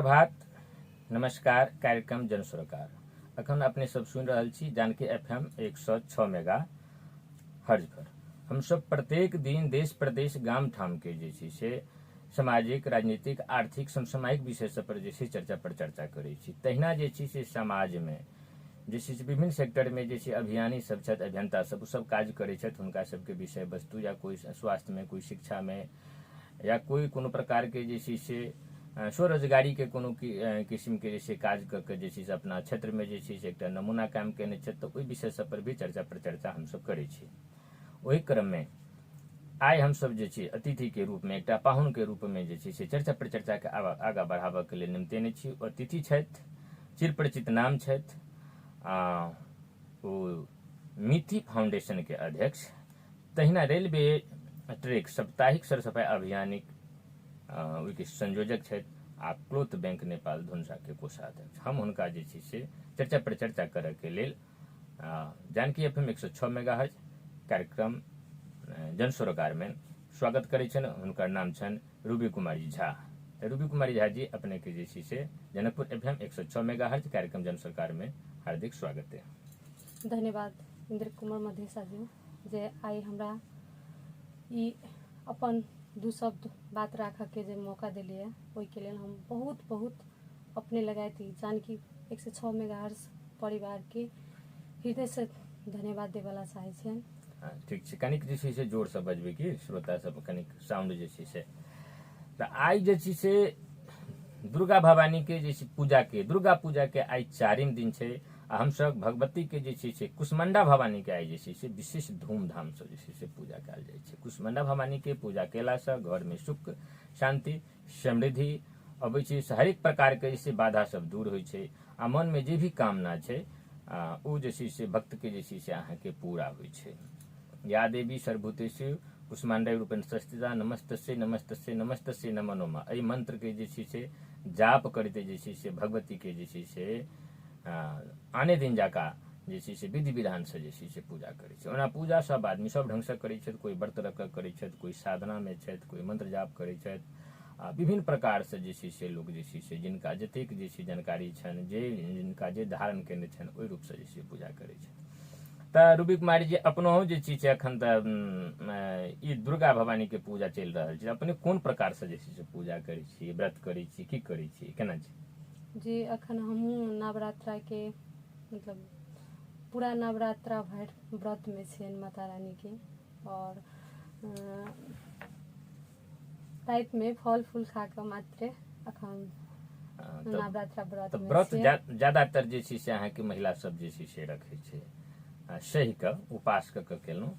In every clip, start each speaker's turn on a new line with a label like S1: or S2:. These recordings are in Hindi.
S1: प्रभात, नमस्कार। कार्यक्रम जन सरोकार अखन अपने सब सुन रहल छी जानकी FM 106 मेगा हर्ज पर। हम सब प्रत्येक दिन देश प्रदेश गाम ठाम के जे छै से सामाजिक, राजनीतिक, आर्थिक, समसामयिक विषय सब पर जे छै चर्चा पर चर्चा करै छी। तहिना जे छै से समाज में जे छै से विभिन्न सेक्टर में जे छै अभियानी सब छथि, अभियंता सब ओ सब काज करै छथि। हुनका सबके विषय वस्तु या कोई स्वास्थ्य में, कोई शिक्षा में या कोई कोनो प्रकार के जे छै से स्वरोजगारी के कोनो किस्म के जैसे काज करके जे छै से अपना क्षेत्र में जे छै से एकटा नमूना काम केने छथि, तो ओहि विषय सब पर भी चर्चा पर चर्चा हम सब करै छी। ओहि क्रम में आइ हम सब जे छै अतिथि के रूप में, एकटा पाहुन के रूप में जे छै से चर्चा पर चर्चा के आगा बढ़ाबऽ के लेल निमंत्रण छी। अतिथि छथि, चिरपरिचित नाम छथि, ओ मिथि फाउंडेशन के अध्यक्ष, तहिना रेलवे ट्रैक साप्ताहिक सरसफाई अभियानिक ओहिके संयोजक छथि आ क्लोथ बैंक नेपाल धुनसा के कोषाध्यक्ष। हम हुनका जे छै से चर्चा पर चर्चा करऽ के लेल जानकी FM 106 मेगाहर्ज कार्यक्रम जन सरोकार में स्वागत करै छनि। हुनकर नाम छनि रूबी कुमारी झा। रूबी कुमारी झा जी, अपने के जे छै से जनकपुर FM 106 मेगाहर्ज कार्यक्रम जन सरोकार में हार्दिक स्वागत है।
S2: धन्यवाद इंद्र कुमार मधेसा जी जे आई हमरा ई अपन दू शब्द बात राखऽ के जे मौका दिलिए, ओहि के लेल हम बहुत बहुत अपने लगाती जानकी 106 मेगाहर्ज परिवार के हृदय से धन्यवाद देवला चाहे छियनि।
S1: ठीक छै, कनिक जे छै से जोर से बजबै कि श्रोता सब कनिक साउंड जे छै से। तऽ आइ जे छै से दुर्गा भवानी के जे छै दुर्गा पूजा के आइ 4म दिन छै। हम सब भगवती के जे छै से कुष्मांडा भवानी के आइ जे छै से विशेष धूमधाम से जे छै से पूजा कयल जाइ छै। कुष्मांडा भवानी के पूजा केला से घर में सुख, शांति, समृद्धि अबै छै। हरेक प्रकार के जैसे बाधा सब दूर होइ छै आ मन में जे भी कामना छै ओ जे छै से भक्त के जे छै से अहाँ के पूरा होइ छै। या देवी सर्वभूतेषु कुष्मांडे रूपेण संस्थिता नमस्तस्यै नमस्तस्यै नमस्तस्यै नमो नमः। एहि मंत्र के जे छै से जाप करते जे छै से भगवती के जे छै से आने दिन जाका जे छै से विधि विधान से जे छै से पूजा करै छै। ओना पूजा सब आदमी सब ढंग से करै छथि। कोई व्रत रख करै छथि, कोई साधना में छथि, कोई मंत्र जाप करै छथि। विभिन्न प्रकार से जे छै से लोग जे छै से जिनका जतेक जे छै जानकारी छनि, जिनका जे धारण केने छनि, ओहि रूप से जे छै पूजा करै छै। तऽ रूबी कुमारी जी, अपनो जे छै से अखन तऽ ई दुर्गा भवानी के पूजा चलि रहल छै। अपने कोन प्रकार से जे छै से पूजा करै छी, व्रत करै छी, की करै छी, केना छै?
S2: जी, अखन हमहूँ नवरात्रा के मतलब पूरा नवरात्रा भरि व्रत में छियनि माता रानी के, और रात में फल फूल खा के मात्र अखन नवरात्रा व्रत में
S1: व्रत ज्यादातर जे छै से अहाँ के महिला सब जे छै से रखै छै, सही के उपास के केलहुँ।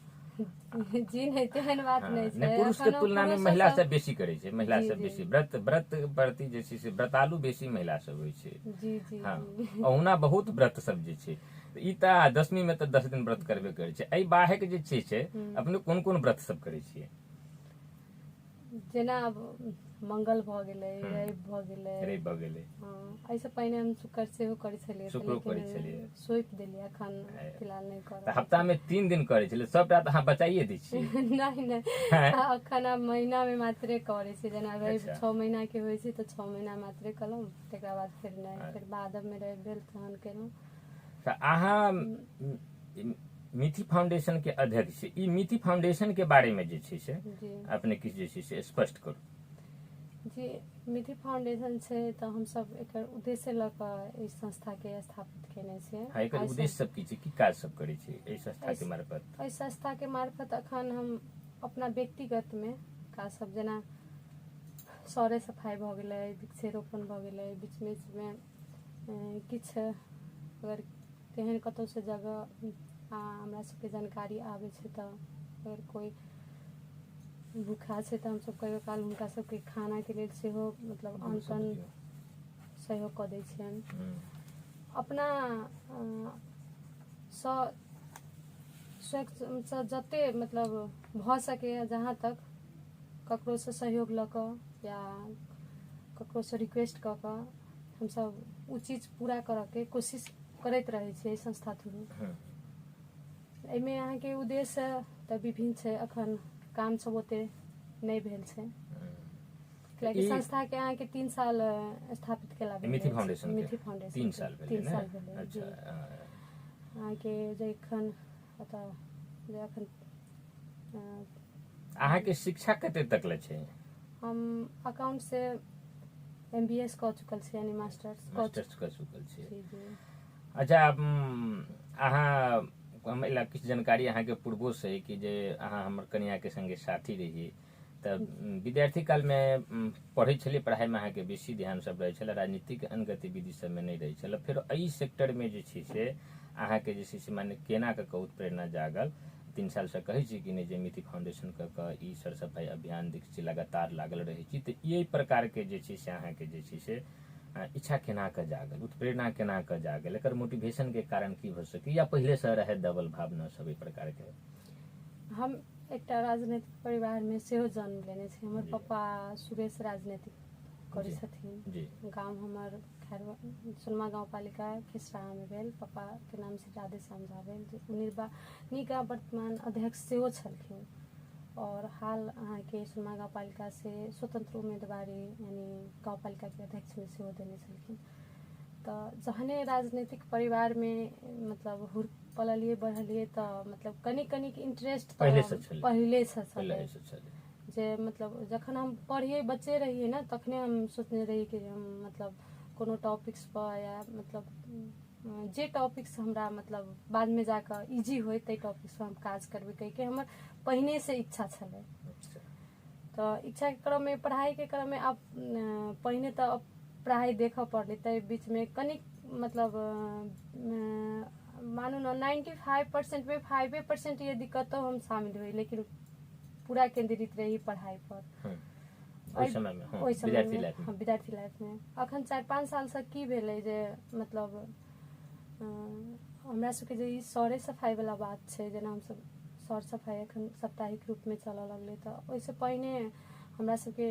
S2: जी नहीं, तेहन बात नहीं छै।
S1: पुरुष के तुलना में महिला सब बेसी करे छै। महिला सब बेसी व्रत प्रति जे छै से व्रतालु बेसी महिला सब होइ छै।
S2: जी जी।
S1: हाँ, ओहुना बहुत व्रत सब जे छै। ई तऽ 10वीं में तऽ 10 दिन व्रत करबे करे छै। एहि बाहेक जे छै से अपने कोन कोन व्रत सब करे छियै?
S2: जेना मंगल भऽ गेलै, रवि भऽ गेलै। एहिसँ पहिने हम शुक्र सेहो करै छलियै, सौंपि देलियै, अखन फिलहाल नहीं कर।
S1: हफ्ता में 3 दिन करे छलियै, सबटा तऽ अहाँ बचाइए दै छियै।
S2: नहीं, अखन आब महीना में मात्रे करै छी। जेना रवि 6 महीना के होइ छै तऽ 6 महीना मात्रे केलहुँ, तकर बाद फिर नहीं, फिर बाद में रवि भेल तहन केलहुँ।
S1: तऽ अहाँ मिथि फाउंडेशन के अध्यक्ष छी। ई मिथि फाउंडेशन के बारे में जे छै से अपने किछु जे छै से स्पष्ट करू।
S2: जी, मिथि फाउंडेशन छै तऽ हम सब एकर उद्देश्य लऽ कऽ ई संस्था के स्थापित केने छियै।
S1: हाँ, एकर उद्देश्य सब की छै, की काज सब करै छै एहि संस्था के मार्फत?
S2: एहि संस्था के मार्फत अखन हम अपना व्यक्तिगत में काज सब, जेना सौरे सफाई भऽ गेलै, वृक्षारोपण भऽ गेलै, बीच में किछु अगर तेहन कतौ से जगह हमरा सबके जानकारी आबै छै तऽ अगर कोई भूखा छै तऽ हम सब कहियो काल हुनका सबके खाना के लेल सेहो मतलब अनशन सहयोग कऽ दै छियनि। अपना से जते मतलब भऽ सके, जहाँ तक ककरो से सहयोग लऽ कऽ या ककरो से रिक्वेस्ट कऽ कऽ हम सब ओ चीज पूरा करऽ के कोशिश करैत रहै छियै संस्था थ्रू। एहिमे अहाँके उद्देश्य तऽ विभिन्न छै, अखन काम सब ओते नहीं भेल छै। कियाकि
S1: ई-
S2: संस्था के अहाँ के 3 साल स्थापित केला भेल
S1: मिथि
S2: अछि।
S1: फाउंडेशन के?
S2: मिथि फाउंडेशन
S1: 3 साल भेलै
S2: 3
S1: ने?
S2: साल भेलै
S1: अच्छा
S2: जी। अहाँ के जे एखन अतः जे एखन
S1: अहाँके शिक्षा कते तक ले छै?
S2: हम अकाउंट से MBS कऽ चुकल छी, यानी मास्टर्स
S1: मास्टर्स कर चुकल छियै।
S2: जी जी।
S1: अच्छा, अहाँ हमरा किछु जानकारी अहाँके पूर्वोसँ अइ कि जे अहाँ हमर कनियाके संगे साथी रहियै, तऽ विद्यार्थी कालमे पढ़ै छलियै, पढ़ाइमे अहाँके बेसी ध्यान सब रहै छलै, राजनीतिक अन्य गतिविधि सबमे नहि रहै छलै। फेर एहि सेक्टरमे जे छै से अहाँके जे छै से माने केना कऽ कऽ उत्प्रेरणा जागल? 3 सालसँ कहै छी कि नहि जे मिथि फाउंडेशन कऽ ई सर सफाइ अभियान देखै छी लगातार लागल रहै छी, तऽ ई प्रकारके जे छै से अहाँके जे छै से इच्छा केना कऽ जागल, उत्प्रेरणा केना कऽ जागल, एकर मोटिवेशनके कारण की भऽ सकै, या पहिलेसँ रहै दबल भावना सब एहि प्रकारके?
S2: हम एकटा राजनीतिक परिवारमे सेहो जन्म लेने छी। हमर
S1: जी।
S2: पप्पा सुरेश राजनीतिक करै
S1: जी।
S2: छथिन।
S1: जी।
S2: गाँव हमर खैर सोनमा गाँव पालिका खिसरामे भेल। पप्पाके नाम से राधे श्याम झा भेल, जे निका वर्तमान अध्यक्ष सेहो छलखिन, और हाल अहाँके सोनमा गाँव पालिका से स्वतंत्र उम्मीदवारी यानी गाँव पालिका के अध्यक्ष में सेहो देने छलखिन। तऽ जहने राजनीतिक परिवार में मतलब हुर पललिए बढ़लिए, तऽ मतलब कनिक इंटरेस्ट
S1: पहिलेसँ छलै?
S2: पहिलेसँ छलै।
S1: पहिलेसँ छलै।
S2: जे मतलब जखन हम पढ़िए बच्चे रहिए ना, तखने हम सोचने रही कि हम मतलब कोनो टॉपिक्स पर या मतलब जे टॉपिक्स हमरा मतलब बाद में जाकर इजी होय ताहि टॉपिक्स पर हम काज करबै कहिके हमर पहिने से इच्छा छलै। तऽ इच्छा के क्रम में, पढ़ाई के क्रम में अब पहिने तऽ अब पढ़ाई देखऽ पड़लै, ताहि बीच में कनिक मतलब मानू ना 95% में 5% यदि कतौ हम शामिल हुई, लेकिन पूरा केंद्रित रही पढ़ाई पर।
S1: ओहि समय में
S2: विद्यार्थी लाइफ में अखन 4-5 साल से की भेलै जे मतलब हमरा सबके जे ई सौरे सफाई वाला बात छै, जेना हमसब सौर सफाई अखन साप्ताहिक रूप में चलऽ लगलै, तऽ ओहिसँ पहिने हमरा सबके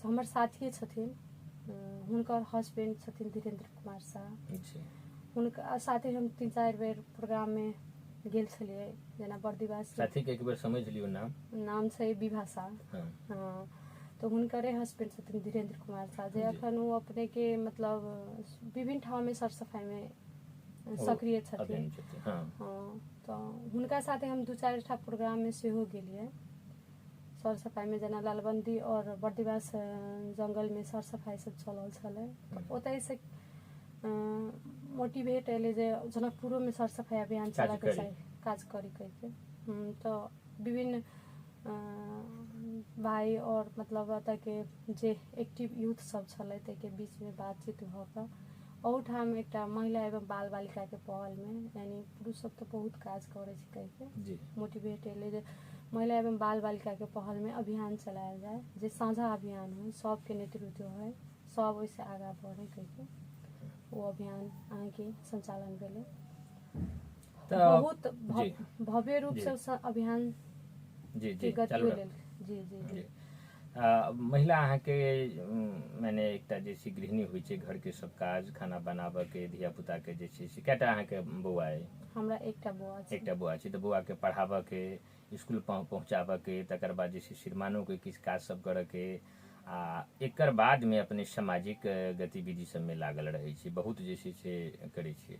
S2: हमर साथिये छथिन, हुनकर हस्बैंड छथिन धीरेन्द्र कुमार शाह, हुनका साथे हम 3-4 बेर प्रोग्राम में गेल छलियै। जेना बर्दिवास
S1: साथी के एक बेर समझ लियौ नाम
S2: छै विभा शाह। हाँ, तो हुनकरे हस्बैंड छथिन धीरेन्द्र कुमार शाह, जे अखन वो अपने के मतलब विभिन्न ठाव में सर सफाई में सक्रिय छथिन। हाँ, तो हुनका साथे हम 2-4 टा प्रोग्राम में सेहो गेलियै सर सफाई में, जेना लालबंदी और बर्दिवास जंगल में सर सफाई सब चलल छलै। ओतय से मोटिवेट एले जे जनकपुरो में सर सफाई अभियान चला के काज करी कहिके। तो विभिन्न भाई और मतलब अतः के जे एक्टिव यूथ सब छलै ताहिके बीच में बातचीत भऽ कऽ ओहूठाम एकटा महिला एवं बाल बालिका के पहल में, यानी पुरुष सब तो बहुत काज करे छै कहिके मोटिवेट एले जे महिला एवं बाल बालिका के पहल में अभियान चलायल जाए, जे साझा अभियान हो, सबके नेतृत्व है, सब ओहिसे आगाँ बढ़े कहिके वो अभियान अहाँ के संचालन भेलै। बहुत भव्य रूप से अभियान के गति लेल। जी जी जी।
S1: महिला अहाँके माने एकटा जे छै गृहिणी होइ छै, घर के सब काज, खाना बनाबऽ के, धिया पुता के जे छै से कएटा अहाँके बौआ अइ?
S2: हमरा एकटा बौआ छै।
S1: एकटा बौआ छै, तऽ बौआ के पढ़ाबऽ के, स्कूल पहुँचाबऽ के, तकर बाद जे छै श्रीमानो के किछु काज सब करऽ के, आ एकर बाद में अपने सामाजिक गतिविधि सब में लागल रहै छी, बहुत जे छै से करै छियै।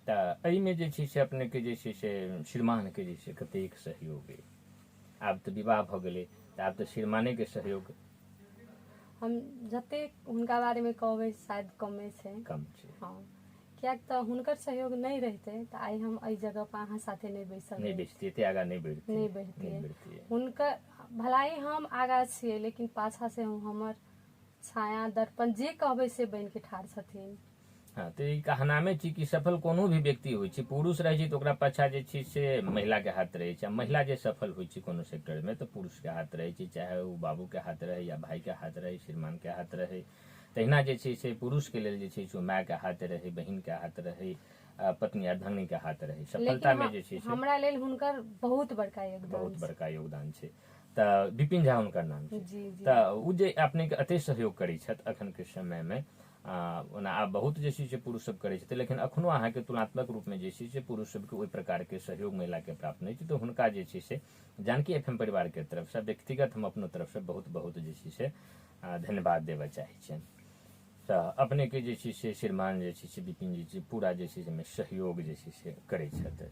S1: तऽ एहिमे जे छै से अपने के जे छै से श्रीमान के जे छै कतेक सहयोग अइ? आब तऽ विवाह भऽ गेलै, तऽ आब तऽ श्रीमाने के सहयोग
S2: हम जतेक हुनका बारे में कहबै शायद कमे छै।
S1: कम छै।
S2: हाँ, कियाक तऽ हुनकर सहयोग नहीं रहते तऽ आइ हम एहि जगह पर अहाँ साथे नहीं बैसल
S1: बैठतियै, एते आगाँ नहीं बढ़तियै।
S2: हुनकर भलाई हम आगाँ छियै, लेकिन पाछा से हमर छाया दर्पण जे कहबै से बन के ठाढ़ छथिन।
S1: हाँ, तो ई कहनामे छी कि सफल कोनो भी व्यक्ति होइ छै, पुरुष रहै छै तऽ ओकरा पाछा जे छै से महिला के हाथ रहै छै, महिला जे सफल होइ छै कोनो सेक्टर में तऽ पुरुष के हाथ रहै छै, चाहे ओ बाबू के हाथ रहे या भाई के हाथ रहे, श्रीमान के हाथ रहे। तहिना जे छै से पुरुष के लेल जे छै से माय के हाथ रहे, बहिन के हाथ रहे, पत्नी अर्धांगिनी के हाथ रहे। सफलता में जे छै से
S2: हमरा लेल हुनकर बहुत बड़का
S1: योगदान छै। तऽ विपिन झा हुनकर नाम छै। तऽ उ जे अपने के अते सहयोग करै छथि अखन के समय में, ओना आब बहुत जे छै से पुरुष सब करै छथिन, लेकिन अखनो अहाँ के तुलनात्मक रूप में जे छै से पुरुष सबके ओहि प्रकार के सहयोग महिला के प्राप्त नहीं छै। तो हुनका जे छै से जानकी FM परिवार के तरफ से, व्यक्तिगत हम अपनो तरफ से बहुत बहुत जे छै से धन्यवाद देबऽ चाहै छियनि। तऽ अपने के जे छै से श्रीमान जे छै से विपिन जी छै पूरा जे छै से एहिमे सहयोग जे छै से करै छथि।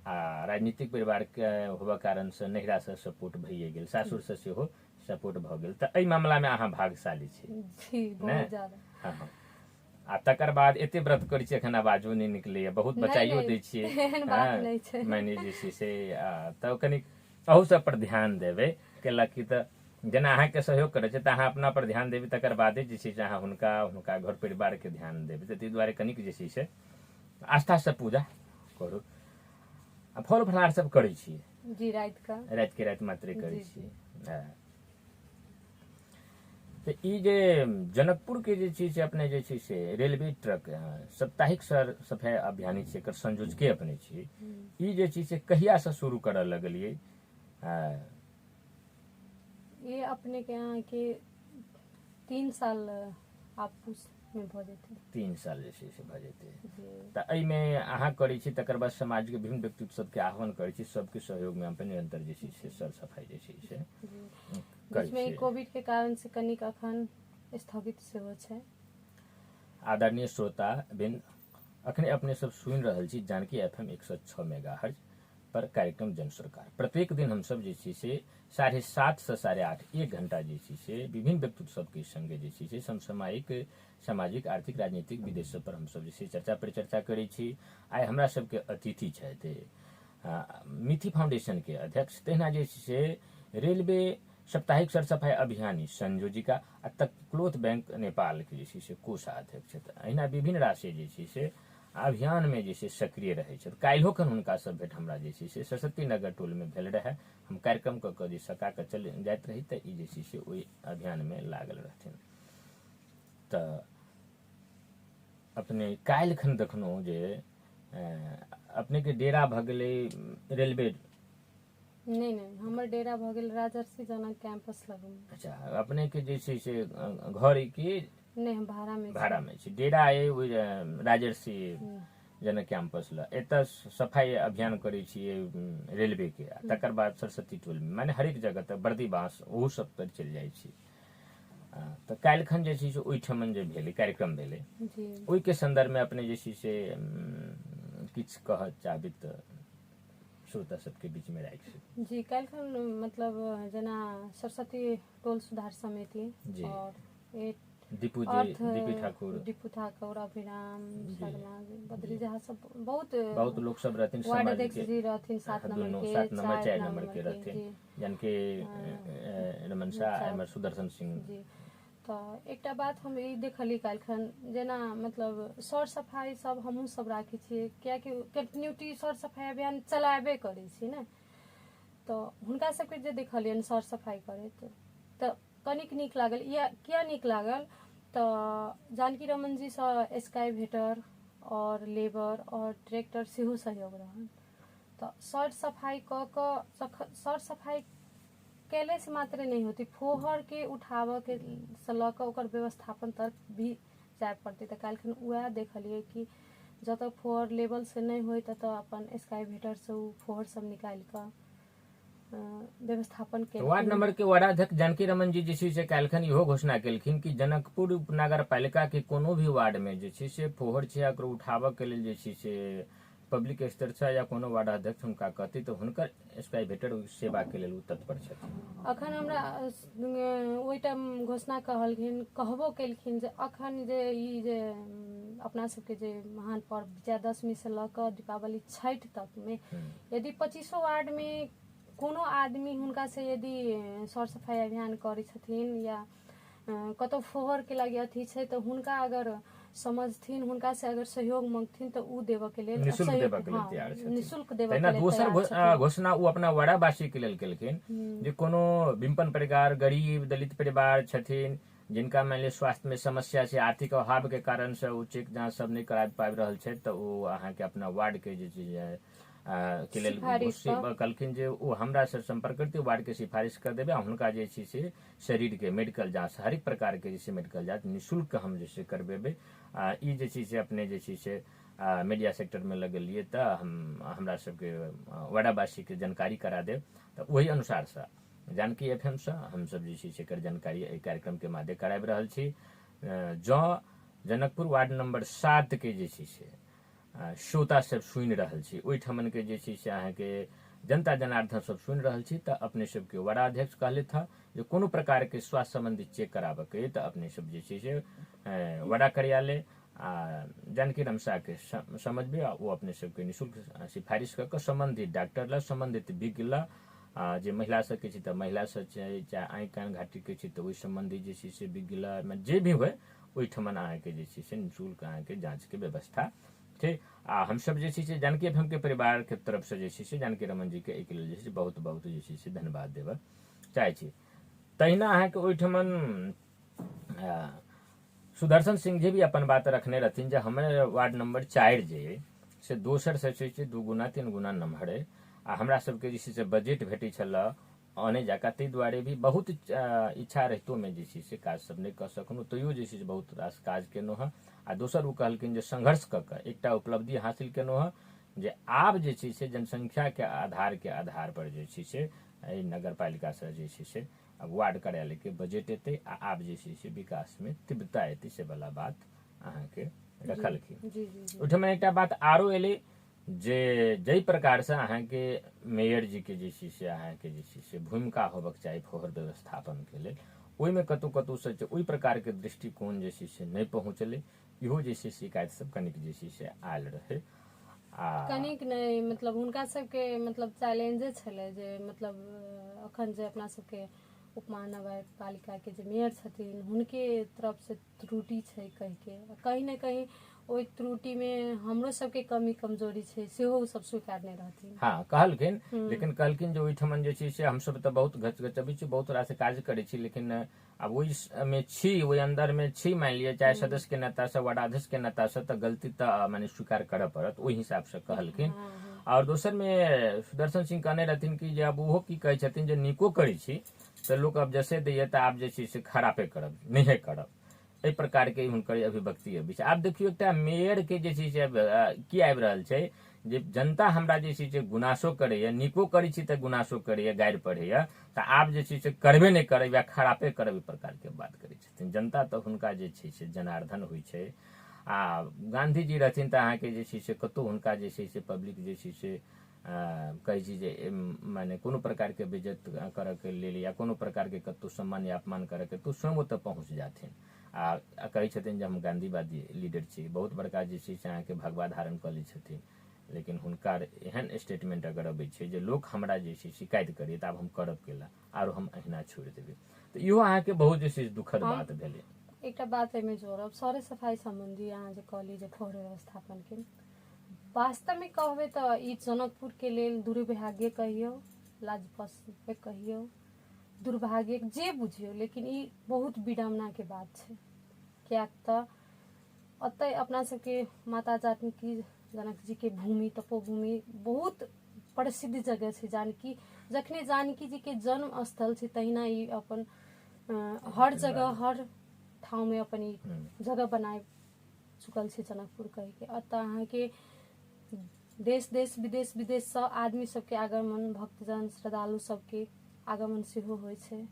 S1: आ राजनीतिक परिवार के होबऽ कारण से नैहरा से सपोर्ट भइए गेल, सासुर से सेहो सपोर्ट भऽ गेल। तऽ एहि मामला में अहाँ भाग्यशाली छी
S2: जी
S1: ने?
S2: बहुत ज्यादा।
S1: हाँ। आ तकर बाद एते व्रत करै छी, एखन आवाजो नहि निकलैए, बहुत बचाइयो दै छियै।
S2: एहन बात नहीं छै।
S1: मैंने जे छै से तऽ कनि अहू सब पर ध्यान देबै, कैला कि तऽ जेना अहाँके सहयोग करै छै तऽ अहाँ अपना पर ध्यान देबै, तकर बादे जे छै से अहाँ हुनका घर परिवार के ध्यान देबै। तऽ ताहि दुआरे कनिक जे छै से आस्था से पूजा करू। आ फल फलहार सब करै छियै?
S2: जी रात का,
S1: रात के रात मात्रे करै
S2: जी,
S1: छियै। तऽ ई जे जनकपुर के जे छै से अपने जे छै से रेलवे ट्रक साप्ताहिक सर सफाई अभियानी छै, एकर संयोजके अपने छी। ई जे छै से कहिया से शुरू करऽ लगलियै?
S2: ये अपने के यहाँ के 3 साल आपस में भऽ जेतै।
S1: 3 साल जे छै से भऽ जेतै।
S2: जी।
S1: तऽ एहिमे अहाँ करै छी, तकर बाद समाज के विभिन्न व्यक्ति सबके आह्वान करै छी, सबके सहयोग में अपन निरंतर जे छै से सर सफाई जे छै से करै
S2: बीच में
S1: छियै।
S2: कोविड के कारण से कनिक अखन स्थगित सेहो छै।
S1: आदरणीय श्रोता बिन, अखने अपने सब सुनि रहल छी जानकी FM 106 मेगाहर्ट्ज पर कार्यक्रम जन सरकार। प्रत्येक दिन हम सब जे छै से 7:30 से 8:30 1 घंटा जे छै से विभिन्न व्यक्तित्व सबके संगे जे छै से समसामयिक सामाजिक आर्थिक राजनीतिक विदेश सब पर हम सब जे छै चर्चा परिचर्चा करै छी। आइ हमरा सबके अतिथि छथि मिथि फाउंडेशन के अध्यक्ष, तहिना जे छै से रेलवे साप्ताहिक सर सफाई अभियानी संयोजिका आ क्लोथ बैंक नेपाल के जे छै से कोषाध्यक्ष छथि। अहिना विभिन्न राशि जे छै से अभियान में जे छै सक्रिय रहै छथि। काल्हिओ खन हुनका सब भेट हमरा जे छै से सरस्वती नगर टोल में भेल रहै। हम कार्यक्रम कऽ कऽ जे सका कऽ चल जाइत रही तऽ ई जे छै से ओहि अभियान में लागल रहथिन। तऽ अपने काल्हि खन देखलहुँ जे अपने के डेरा भऽ गेलै रेलवे।
S2: नहीं हमर डेरा भऽ गेल राजर्षि जनक कैंपस लग में।
S1: अच्छा, अपने के जे छै से घर की?
S2: नहीं हम भाड़ा में छी।
S1: भाड़ा में छी। डेरा है ओहि राजर्षि जनक कैंपस ल। एतऽ सफाई अभियान करै छियै रेलवे के, तकर बाद सरस्वती टोल में, माने हरेक जगह तक बर्दी बाँस ओहो सब पर चलि जाइ छी। तऽ काल्हि खन जे छै से ओहिठमन जे भेलै कार्यक्रम भेलै, ओहिके संदर्भ में अपने जे छै से किछु कहऽ चाहबै तऽ श्रोता सबके बीच में राखि सकी।
S2: जी काल्हि खन मतलब जेना सरस्वती टोल सुधार समिति और
S1: दीपू ठाकुर,
S2: अभिराम बद्री जहाँ सब बहुत
S1: लोग सब रहथिन,
S2: वार्ड अध्यक्ष जी रहथिन 7 नंबर के
S1: 4 नंबर के रहथिन, जानकी रमन शाह, सुदर्शन सिंह
S2: जी। तऽ एकटा बात हम ई देखली काल्हि खन, जेना मतलब सर सफाई सब हमहूँ सब राखै छियै, कियाकि कंटिन्यूटी सर सफाई अभियान चलाबे करै छी ने। तऽ हुनका सबके जे देखलियनि सर सफाई करैत तऽ कनिक नीक लागल। किया नीक लागल तऽ जानकी रमन जी से एक्सकावेटर और लेबर और ट्रैक्टर सेहो सहयोग रहन। तऽ सर सफाई सर सफाई कैले से मात्र नहीं होती, फोहर के उठाव के से लऽ कऽ ओकर व्यवस्थापन तक भी जाय पड़तै। तऽ काल्हि खन वएह देखलियै कि जतऽ फोहर लेवल से नहीं होय ततऽ अपन एक्सकावेटर से उ फोहर सब निकालि कऽ व्यवस्थापन के।
S1: वार्ड नंबर के वार्डाध्यक्ष जानकी रमन जी जे छै से काल्हि खन इहो घोषणा केलखिन कि जनकपुर उपनगर पालिका के कोनो भी वार्ड में जे छै से फोहर छै ओकरो उठाबऽ के लेल जे छै से पब्लिक स्तर से या कोनो वार्डाध्यक्ष हुनका कहती तऽ हुनकर एक्सकावेटर सेवा के लेल तत्पर छथिन।
S2: अखन हमरा ओहि टाइम घोषणा कहबो केलखिन जे अखन जे ई जे अपना सबके जे महान पर्व विजयादशमी से लऽ कऽ दीपावली छठि तक में यदि 25 वार्ड में कोनो आदमी हुनका से यदि सर सफाई अभियान करै छथिन या कतौ फोहर के लागि अथी छै तऽ हुनका अगर समझथिन, हुनका से अगर सहयोग मांगथिन तऽ उ देबऽ के लेल
S1: निःशुल्क देबऽ के लेल तैयार छथिन।
S2: निःशुल्क देबऽ के लेल
S1: दोसर घोषणा ओ अपना वार्डवासी के लेल केलखिन जे कोनो विपन्न परिवार, गरीब दलित परिवार छथिन जिनका मान लिअ स्वास्थ्य में समस्या छै, आर्थिक अभाव के कारण से ओ चेक जांच सब नहीं करा पाबि रहल छै, तऽ ओ अहाँ के अपना वार्ड के जे छै के लेल कहलखिन जे ओ हमरा से संपर्क करते, वार्ड के सिफारिश कर देबै, हुनका जे छै से शरीर के मेडिकल जांच हरेक प्रकार के जैसे मेडिकल जांच निःशुल्क हम जैसे करबेबै। ई जे छै से अपने जे छै से मीडिया सेक्टर में लगलिए तऽ हमरा सबके वार्डवासी के जानकारी करा देब, तऽ वही अनुसार से जानकी FM से हम सब जे छै से एकर जानकारी एहि कार्यक्रम के माध्यम कराबि रहल छी। जँ जनकपुर वार्ड नंबर 7 के जे छै से श्रोता सब सुनि रहल छी, ओहिठमन के जे छै से अहाँके जनता जनार्दन सब सुनि रहल छी, तऽ अपने सबके वार्ड अध्यक्ष कहले था जे कोनो प्रकार के स्वास्थ्य संबंधी चेक कराबऽ के तऽ अपने सब जे छै से वार्ड कार्यालय आ जानकी रमसा के समझबे, वो अपने सबके निःशुल्क सिफारिश कऽ कऽ संबंधित डॉक्टर ला, संबंधित विज्ञ ला, जे महिला सबके छै तऽ महिला सब छै, चाहे आँखि कान घाटी के छै तऽ ओहि संबंधी जे छै से विज्ञ ला जे भी होय ओहिठमन अहाँके जे छै से निःशुल्क अहाँके जाँच के व्यवस्था छै। आ हम सब जे छै से जानकी FM के परिवार के तरफ से जे छै से जानकी रमन जी के एहिके लेल जे छै बहुत बहुत जे छै से धन्यवाद देबऽ चाहै छी। तहिना अहाँके ओहिठमन सुदर्शन सिंह जी भी अपन बात रखने रहथिन जे हमर वार्ड नंबर 4 जे से दोसर से छै 2 गुना 3 गुना नमहर है, आ हमरा सबके जे छै से बजट भेटै छलऽ आने जाकऽ, ताहि दुआरे भी बहुत इच्छा रहितो में जे छै से काज सब नहि कऽ सकलहुँ, तैयो जे छै से बहुत रास काज केलहुँ हँ। आ दोसर ओ कहलखिन जे संघर्ष कऽ कऽ एकटा उपलब्धि हासिल केलहुँ हँ जे आब जे छै से जनसंख्या के आधार पर जे छै से नगर पालिका से जे छै से वार्ड कार्यालय के बजट एतै, आ आब जे छै से विकास में तीव्रता एतै, से वाला बात अहाँके रखलखिन। ओहिठाम एकटा बात आरो एलै जे जाहि प्रकार से अहाँके मेयर जी के जे छै से अहाँके जे छै से भूमिका होबक चाही फोहर व्यवस्थापन के लेल, ओहिमे कतहु से ओहि प्रकार के दृष्टिकोण जे छै से नहि पहुँचलै, इहो जे छै शिकायत सब कनिक जे छै से आयल रहे।
S2: कनिक नहीं, मतलब हुनका सबके मतलब चैलेंजे छलै जे मतलब अखन जे अपना सबके उपमहानगर पालिका के जे मेयर छथिन हुनके तरफ से त्रुटि छै कहिके, कहीं न कहीं ओहि त्रुटि में हमरो सबके कमी कमजोरी छै सेहो सब स्वीकार नहीं रहथिन।
S1: हाँ कहलखिन, लेकिन कहलखिन जे ओहिठमन जे छै से हमसब तऽ बहुत गचगचबी छी, बहुत रास काज करै छी, लेकिन अब ओहि में छी, ओहि अंदर में छी, मान लिअ चाहे सदस्य के नेता से वार्ड अध्यक्ष के नेता से, तऽ गलती तऽ माने स्वीकार करऽ पड़त, ओहि हिसाब से कहलखिन। और दोसर में सुदर्शन सिंह कहने रहथिन कि जे अब ओहो की कहै छथिन जे नीको करै छी तऽ लोक अब जैसे दैए तऽ आब जे छै से खरापे करब, नहिये करब, एहि प्रकार के हुनकर अभिव्यक्ति अबै छै। आब देखियौ एकटा मेयर के जे छै से की आबि रहल छै जे जनता हमरा जे छै से गुनासो करैया, नीको करै छी तऽ गुनासो करैया, गारि पढ़ैया, तऽ आब जे छै से करबे नहि करब या खरापे करब, ई प्रकार के बात करै छथिन। जनता तऽ हुनका जे छै से जनार्दन होइ छै, आ गांधी जी रहथिन तऽ अहाँके जे छै से कतहु हुनका जे छै से पब्लिक जे छै से कहै छी जे माने कोनो प्रकार के बेइज्जत करऽ के लेल या कोनो प्रकार के कतहु सम्मान या अपमान करऽ के, तो स्वयं ओतऽ पहुँच जाथिन आ कहै छथिन जे हम गांधीवादी लीडर छी, बहुत बड़का जे छै से अहाँके भगवा धारण कऽ लै छथिन, लेकिन हुनकर एहन स्टेटमेंट अगर अबै छै जे लोक हमरा जे छै शिकायत करिए तऽ आब हम करब केला, आरो हम अहिना छोड़ि देबै, तऽ इहो अहाँके बहुत जे छै दुखद बात भेलै।
S2: एकटा बात एहिमे जोड़ब, सौरे सफाई संबंधी अहाँ जे कहली जे फोहर व्यवस्थापन के, वास्तव में कहबै तऽ ई जनकपुर के लेल दुर्भाग्य कहियो, लाजपस कहियो, दुर्भाग्य जे बुझियो, लेकिन ई बहुत विडम्बना के बात छै। कियाक तऽ अतः अपना सबके माता जानकी जनक जी के भूमि, तपोभूमि बहुत प्रसिद्ध जगह छै जानकी। जखने जानकी जी के जन्म स्थल छै तहिना ई अपन हर जगह हर ठाव में अपन ई जगह बनाए चुकल छै जनकपुर कह के। अतः अहाँ के देश देश विदेश से आदमी सबके आगमन, भक्तजन श्रद्धालु सबके आगमन सेहो होइ छै।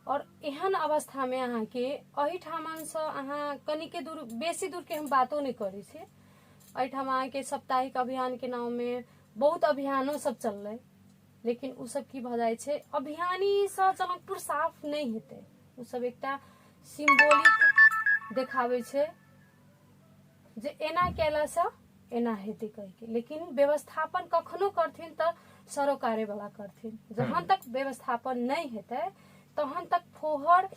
S2: और एहन अवस्था में अहाँ के एहिठामन से अहाँ कनिके दूर, बेसी दूर के हम बातो नहीं करै छी, एहिठाम अहाँ के साप्ताहिक अभियान के नाम में बहुत अभियानो सब चललै, लेकिन उ सब की भ जाय छै, अभियानी से जनकपुर साफ नहीं हेतै, उ सब एकटा सिम्बोलिक देखाबै छै जे एना केला से एना हेतै कह के, लेकिन व्यवस्थापन कखनो करथिन तऽ सरोकारे वाला करथिन। जहां तक व्यवस्थापन नहीं हेतै तहन तक फोहर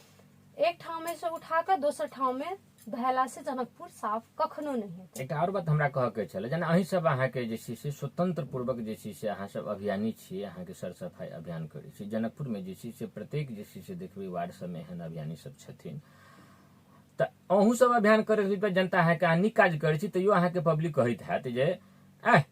S2: एक ठाव में से उठाकर दोसर ठाव में धैला से जनकपुर साफ कखनो नहीं हेतै।
S1: एकटा और बात हमरा कह के छले, जेना अहीं सब अहाँ के जे छै से स्वतंत्र पूर्वक जे छै से अहाँ सब अभियानी छियै, अहाँ के सर सफाई अभियान करै छी जनकपुर में, जे छै से प्रत्येक जे छै से देखबै वार्ड सब में एहन अभियानी सब छथिन, तऽ अहूँ सब अभियान करै छी, जनता अहाँ के नीक काज करै छी, तैयो अहाँ के पब्लिक कहैत हैत जे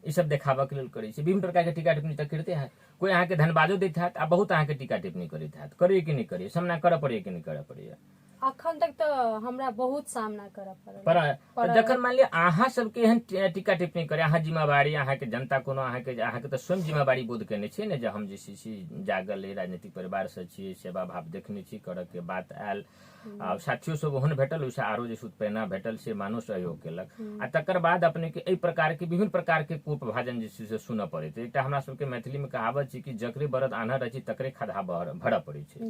S1: ई सब देखाबऽ के लेल करै छी, विभिन्न प्रकार के टीका टिप्पणी तऽ करते हैत, कोई अहाँ के धन्यवादो दैत हैत आ बहुत अहाँ के टीका टिप्पणी करैत हैत, करिए कि नहीं करिए, सामना करऽ पड़ैए कि नहीं करऽ पड़ैए।
S2: अखन तक तो हमरा बहुत सामना करऽ पड़ल
S1: पर जखन मान लिअ अहाँ सबके एहन टीका टिप्पणी करे, अहाँ जिम्मेवारी, अहाँके जनता कोनो अहाँके तऽ स्वयं जिम्मेवारी बोध केने छियै ने, जे हम जे छै से जागल राजनीतिक परिवार से छियै, सेवा भाव देखने छी, करऽ के बात आयल, आ साथियों सब ओहन भेटल, ओहिसँ आरो जे उत्प्रेरणा भेटल, से मानो सहयोग केलक, आ तकर बाद अपने के एहि प्रकार के विभिन्न प्रकार के कोप भाजन जे छै से सुनऽ पड़ैत। एकटा हमरा सबके मैथिली में कहावत छै कि जकरे बरद आन्हर अछि तकरे खदहा भरऽ पड़ै छै।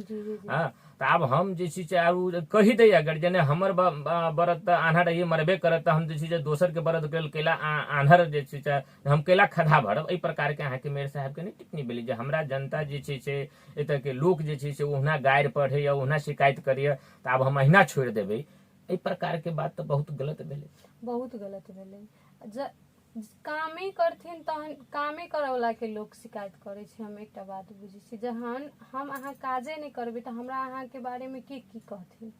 S1: हाँ, तऽ आब हम जे छै से आब कहि दै, अगर जेने हमर बरद तऽ आन्हर रहिए मरबे करत, तऽ हम जे छै से दोसर के बरद के केला आन्हर जे छै से हम केला खदहा भरब, एहि प्रकार के अहाँके मेयर साहब के नहीं टिप्पणी भेलै जे हमरा जनता जे छै से एतऽ के लोक जे छै से ओहना गारि पढ़े या ओहना शिकायत करिए तऽ आब हम अहिना छोड़ि देबै, एहि प्रकार के बात तऽ बहुत गलत भेलै,
S2: बहुत गलत भेलै। कामे करथिन तहन कामे करऽवला के लोक शिकायत करै छै। हम एकटा बात बुझै छी, जहन हम अहाँ काजे नहि करबै तऽ हमरा अहाँ के बारे में की कहथिन।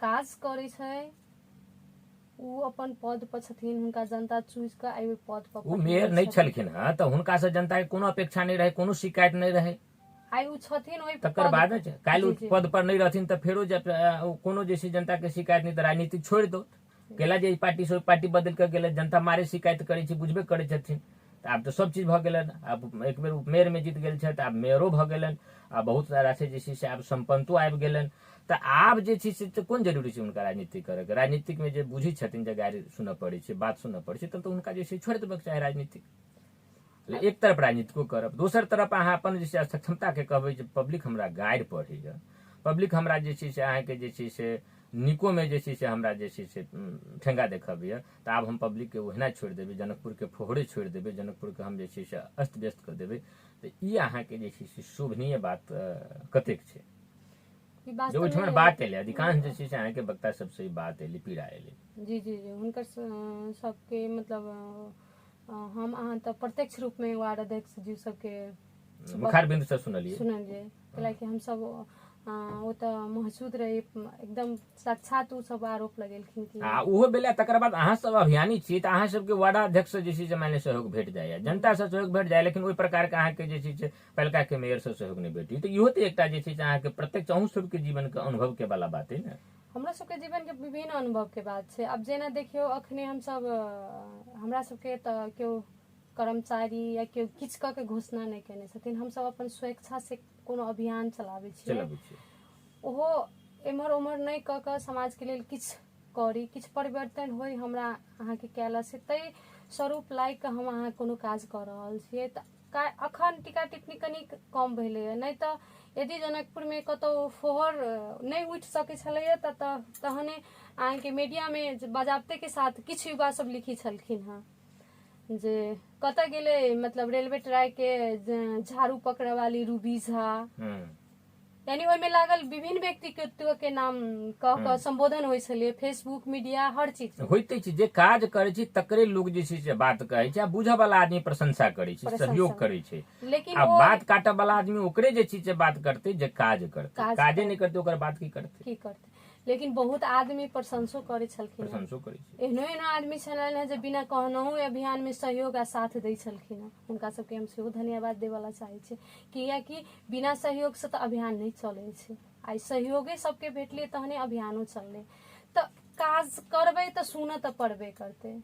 S2: काज करै छै उ अपन पद पर छथिन, हुनका जनता चूज कऽ एहि पद पर
S1: उ मेयर नहीं छलखिन हँ तऽ हुनका से जनता के कोनो अपेक्षा नहीं रहे, कोनो शिकायत नहीं रहे।
S2: आइ उ छथिन ओहि
S1: तकर बाद काल्हि पद पर नहीं रहथिन तऽ फेरो जब कोनो जे छै जनता के शिकायत नहीं, तऽ राजनीतिक छोड़ि दो, केला जे पार्टी से पार्टी बदल के गेलै, जनता मारे शिकायत करै छै, बुझबे करै छथिन। तऽ आब तऽ सब चीज भऽ गेलनि, आब एक बेर मेयर में जीत गेल छथि, आब मेयरो भऽ गेलनि, आ बहुत सारा से जे छै से आब संपन्नतो आबि गेलनि, तऽ आब जे छै से कोन जरूरी छै हुनका राजनीति करैके। राजनीतिक में जे बुझै छथिन जे गारि सुनऽ पड़ै छै, बात सुनऽ पड़ै छै, तब तऽ हुनका जे छै छोड़ि देबाक चाही राजनीतिक। एक तरफ राजनीतिको करब, दोसर तरफ अहाँ अपन जे छै सक्षमता के कहबै जे पब्लिक हमरा गारि पढ़ैया, पब्लिक हमरा जे छै से अहाँके जे छै से निको में जे छै से हमरा जे छै से ठेंगा देखबिए, तऽ आब हम पब्लिक के ओहिना छोड़ि देबै, जनकपुर के फोहरे छोड़ि देबै, जनकपुर के हम जे छै से अस्त व्यस्त कर देबै, तऽ ई अहाँके जे छै से शोभनीय बात कतेक छै। जो ओहिठाम बात एलै, अधिकांश जे छै से अहाँके वक्ता सबसे ई बात एलै, पीड़ा एलै।
S2: जी जी जी, हुनकर सबके मतलब हम अहाँ तऽ प्रत्यक्ष रूप में वार्ड अध्यक्ष जी सबके
S1: मुखारबिंद से सुनलिए,
S2: कैलाकि हम सब ओ तऽ महसूद रही, एकदम साक्षात उ सब आरोप लगेलखिन कि
S1: ओहो बेला। तकर बाद अहाँ सब अभियानी छी तऽ अहाँ सबके वार्डाध्यक्ष से जे छै से माने सहयोग भेट जाइए, जनता से सहयोग भेट जाए, लेकिन ओहि प्रकार के अहाँके जे छै से पहिलका के मेयर से सहयोग नहीं भेटी, तऽ इहो तऽ एकटा जे छै से अहाँके प्रत्यक्ष अहूँ सबके जीवन के अनुभव के वाला बात है ने।
S2: हमरा सबके जीवन के विभिन्न अनुभव के बात छै। अब जेना देखियो अखने हम सब हमरा सबके तऽ केओ कर्मचारी या केओ किछु कऽ के घोषणा नहीं केने छथिन, हम सब अपन स्वेच्छा से कोनो अभियान चलाबै छियै, ओहो एम्हर ओम्हर नहीं कऽ कऽ समाज के लेल किछु करी, किछु परिवर्तन होय हमरा अहाँके कैला से, तै स्वरूप लायक हम अहाँ कोनो काज कऽ रहल छियै। तऽ अखन टीका टिप्पणी कनि कम भेलैए, नहीं तऽ यदि जनकपुर में कतौ फोहर नहीं उठि सकै छलैए तहने अहाँके मीडिया में बजाबते के साथ किछु युवा सब लिखी छलखिन हँ जे कतऽ गेलै, मतलब रेलवे ट्रैक के झाड़ू पकड़े वाली रूबी झा, यानी ओहिमे लागल विभिन्न व्यक्तित्व के नाम कह कऽ संबोधन होइ छलै, फेसबुक मीडिया हर चीज
S1: होइते छै। जे काज करै छै तकरे लोग जे छै से बात कहै छै, आ बुझऽ वाला आदमी प्रशंसा करै छै, सहयोग करै छै, लेकिन बात काटऽ वाला आदमी ओकरे जे छै से बात करते जे काज करते, काजे नहीं करते ओकर बात की करते।
S2: लेकिन बहुत आदमी प्रशंसो करै छलखिन, एहनो एहनो आदमी छलनि जे बिना कहनहु अभियान में सहयोग आ साथ दै छलखिन हँ, हुनका सबके हम सेहो धन्यवाद देवला चाहै छी, कियाकि बिना सहयोग से तऽ अभियान नहीं चलै छै। आई सहयोगे सबके भेटले तहने अभियानो चललै। तऽ काज करबै तऽ सुनऽ तऽ पड़बे करतै,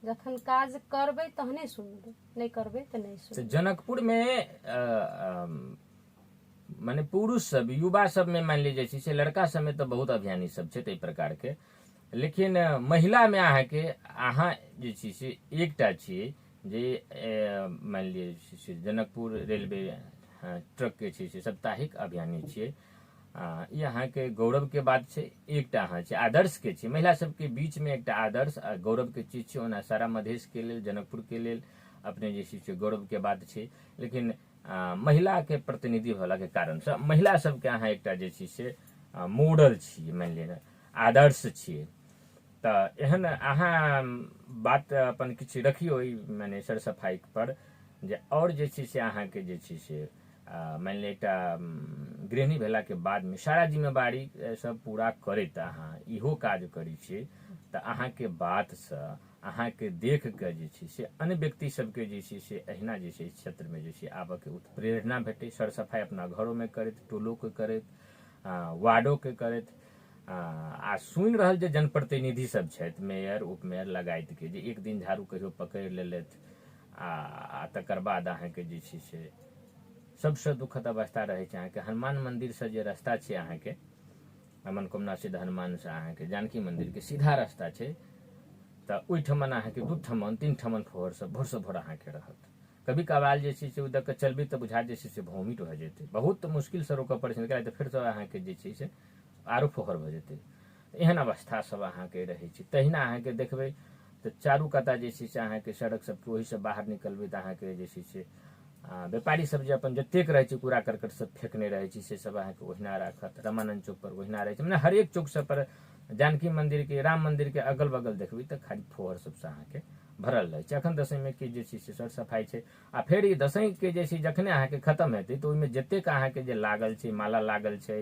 S2: जखन काज करबै तहने सुनबै, नहीं करबै तऽ नहीं सुनबै।
S1: जनकपुर में माने पुरुष सब, युवा सब में मान लीजिए से लड़का सब में तो बहुत अभियानी सब छै, प्रकार के, लेकिन महिला में अहाँ जे छै से एकटा छियै जे मान लीजिए जनकपुर रेलवे ट्रक के छै से साप्ताहिक अभियानी छियै, ई अहाँके गौरव के बात छै। एकटा अहाँ छै आदर्श के छियै, महिला सबके बीच में एकटा आदर्श आ गौरव के चीज छै, ओना सारा मधेश के लेल, जनकपुर के लेल अपने जे छै से गौरव के बात छै। लेकिन महिला के प्रतिनिधि होला के कारण से महिला सबके अहाँ एकटा जे छै से मॉडल छियै, मान लिअ आदर्श छियै, तऽ एहन अहाँ बात अपन किछु रखियो माने सर सफाई पर, जे और जे छै से अहाँके जे छै से मान लिअ एकटा गृहिणी भेला के बाद में सारा जिम्मेवारी सब पूरा करैत अहाँ इहो काज करै छियै, तऽ अहाँके बात से अहाँके देख के जे छै से अन्य व्यक्ति सबके जे छै से अहिना जे छै क्षेत्र में जे छै आबऽ के उत्प्रेरणा भेटै, सर सफाई अपना घरों में करैत, टोलो के करैत, वार्डो के करैत आ सुनि रहल जे जनप्रतिनिधि सब छथि, मेयर उपमेयर लगाइत के, जे एक दिन झाड़ू कहियो पकड़ि लेलथि आ तकर बाद अहाँके जे छै से सबसँ दुखद अवस्था रहै छै अहाँके हनुमान मन्दिरसँ जे रास्ता छै अहाँके मनोकामना सिद्ध हनुमानसँ अहाँके जानकी मन्दिरके सीधा रास्ता छै, तऽ ओहिठमन अहाँके 2 ठमन 3 ठमन फोहर सब भोरसँ भोर अहाँके रहत। कभी कभाल जे छै से ओ दऽ चलबै तऽ बुझा जे छै से वोमिट भऽ जेतै, बहुत मुश्किलसँ रोकऽ पड़ै छै, तऽ फेरसँ अहाँके जे छै से आरो फोहर भऽ जेतै। एहन अवस्था सब अहाँके रहै छै। तहिना अहाँके देखबै तऽ चारू कता जे छै से अहाँके सड़क सबके ओहिसँ बाहर निकलबै तऽ अहाँके जे छै से व्यापारी सब जे अपन जतेक रहै छै कूड़ा करकट सब फेकने रहै छै से सब अहाँके ओहिना राखत। रामानंद चौक पर ओहिना रहै छै, मने हरेक चौक सब पर जानकी मंदिर के राम मंदिर के अगल बगल देखबै तऽ खाली फोहर सबसँ अहाँके भरल रहै छै। अखन दसैंमे के जे छै से सर सफाई छै आ फेर ई दसैंके जे छै जखने अहाँके खत्म हेतै तऽ ओहिमे जतेक अहाँके जे लागल छै, माला लागल छै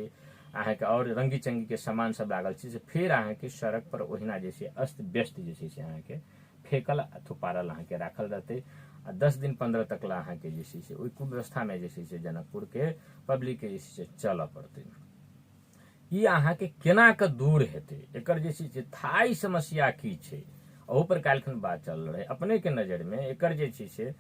S1: अहाँके और रंगी चंगी के सामान सब लागल छै से फेर अहाँके सड़क पर ओहिना जे छै अस्त व्यस्त जे छै से अहाँके फेकल थुपारल अहाँके राखल रहतै आ 10 दिन 15 तक ला अहाँके जे छै से ओहि कुव्यवस्थामे जे छै से जनकपुर के पब्लिक के जे छै से चलऽ पड़तै। ई अहाँके केना कऽ दूर हेतै, एकर जे छै से थाई समस्या की छै, ओहू पर काल्हिखन बात चल रहे। अपने के नजर में एकर जे छै से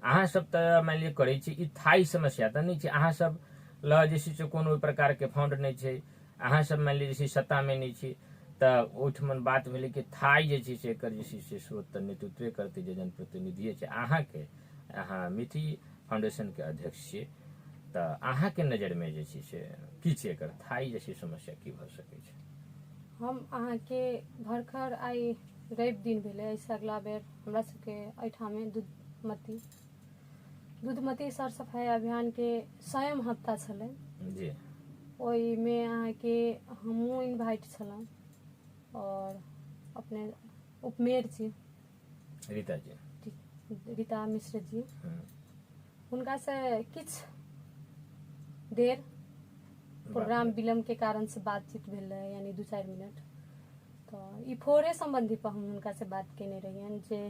S1: अहाँ सब तऽ मान लिअ करै छी, ई थाई समस्या तऽ नहि छै। अहाँ सब ल जे छै से कोनो प्रकार के फंड नहि छै, अहाँ सब मान लिअ जे छै सत्तामे नहि छी, तऽ ओहिठमन बात भेलै कि थाई जे छै से एकर जे छै से स्रोत तऽ नेतृत्व करतै जे जनप्रतिनिधि छै। अहाँ मिथि फाउंडेशन के अध्यक्ष छियै, तऽ अहाँके नजरमे जे छै से की छै एकर थाई जे छै समस्या की भऽ सकै छै?
S2: हम अहाँके भरखर आइ रवि दिन भेलै, एहिसँ अगला बेर हमरा सबके एहिठाममे दूधमती सर सफाई अभियानके 100म हफ्ता छलै
S1: जी।
S2: ओहिमे अहाँके हमहूँ इन्वाइट छलहुँ और अपने उपमेयर जी रीता मिश्र जी, हुनकासँ किछु देर प्रोग्राम विलम्ब के कारण से बातचीत भेल रहे, यानी 2-4 मिनट। तो ई फोरे संबंधी पर हम हुनका से बात केने रहियन जे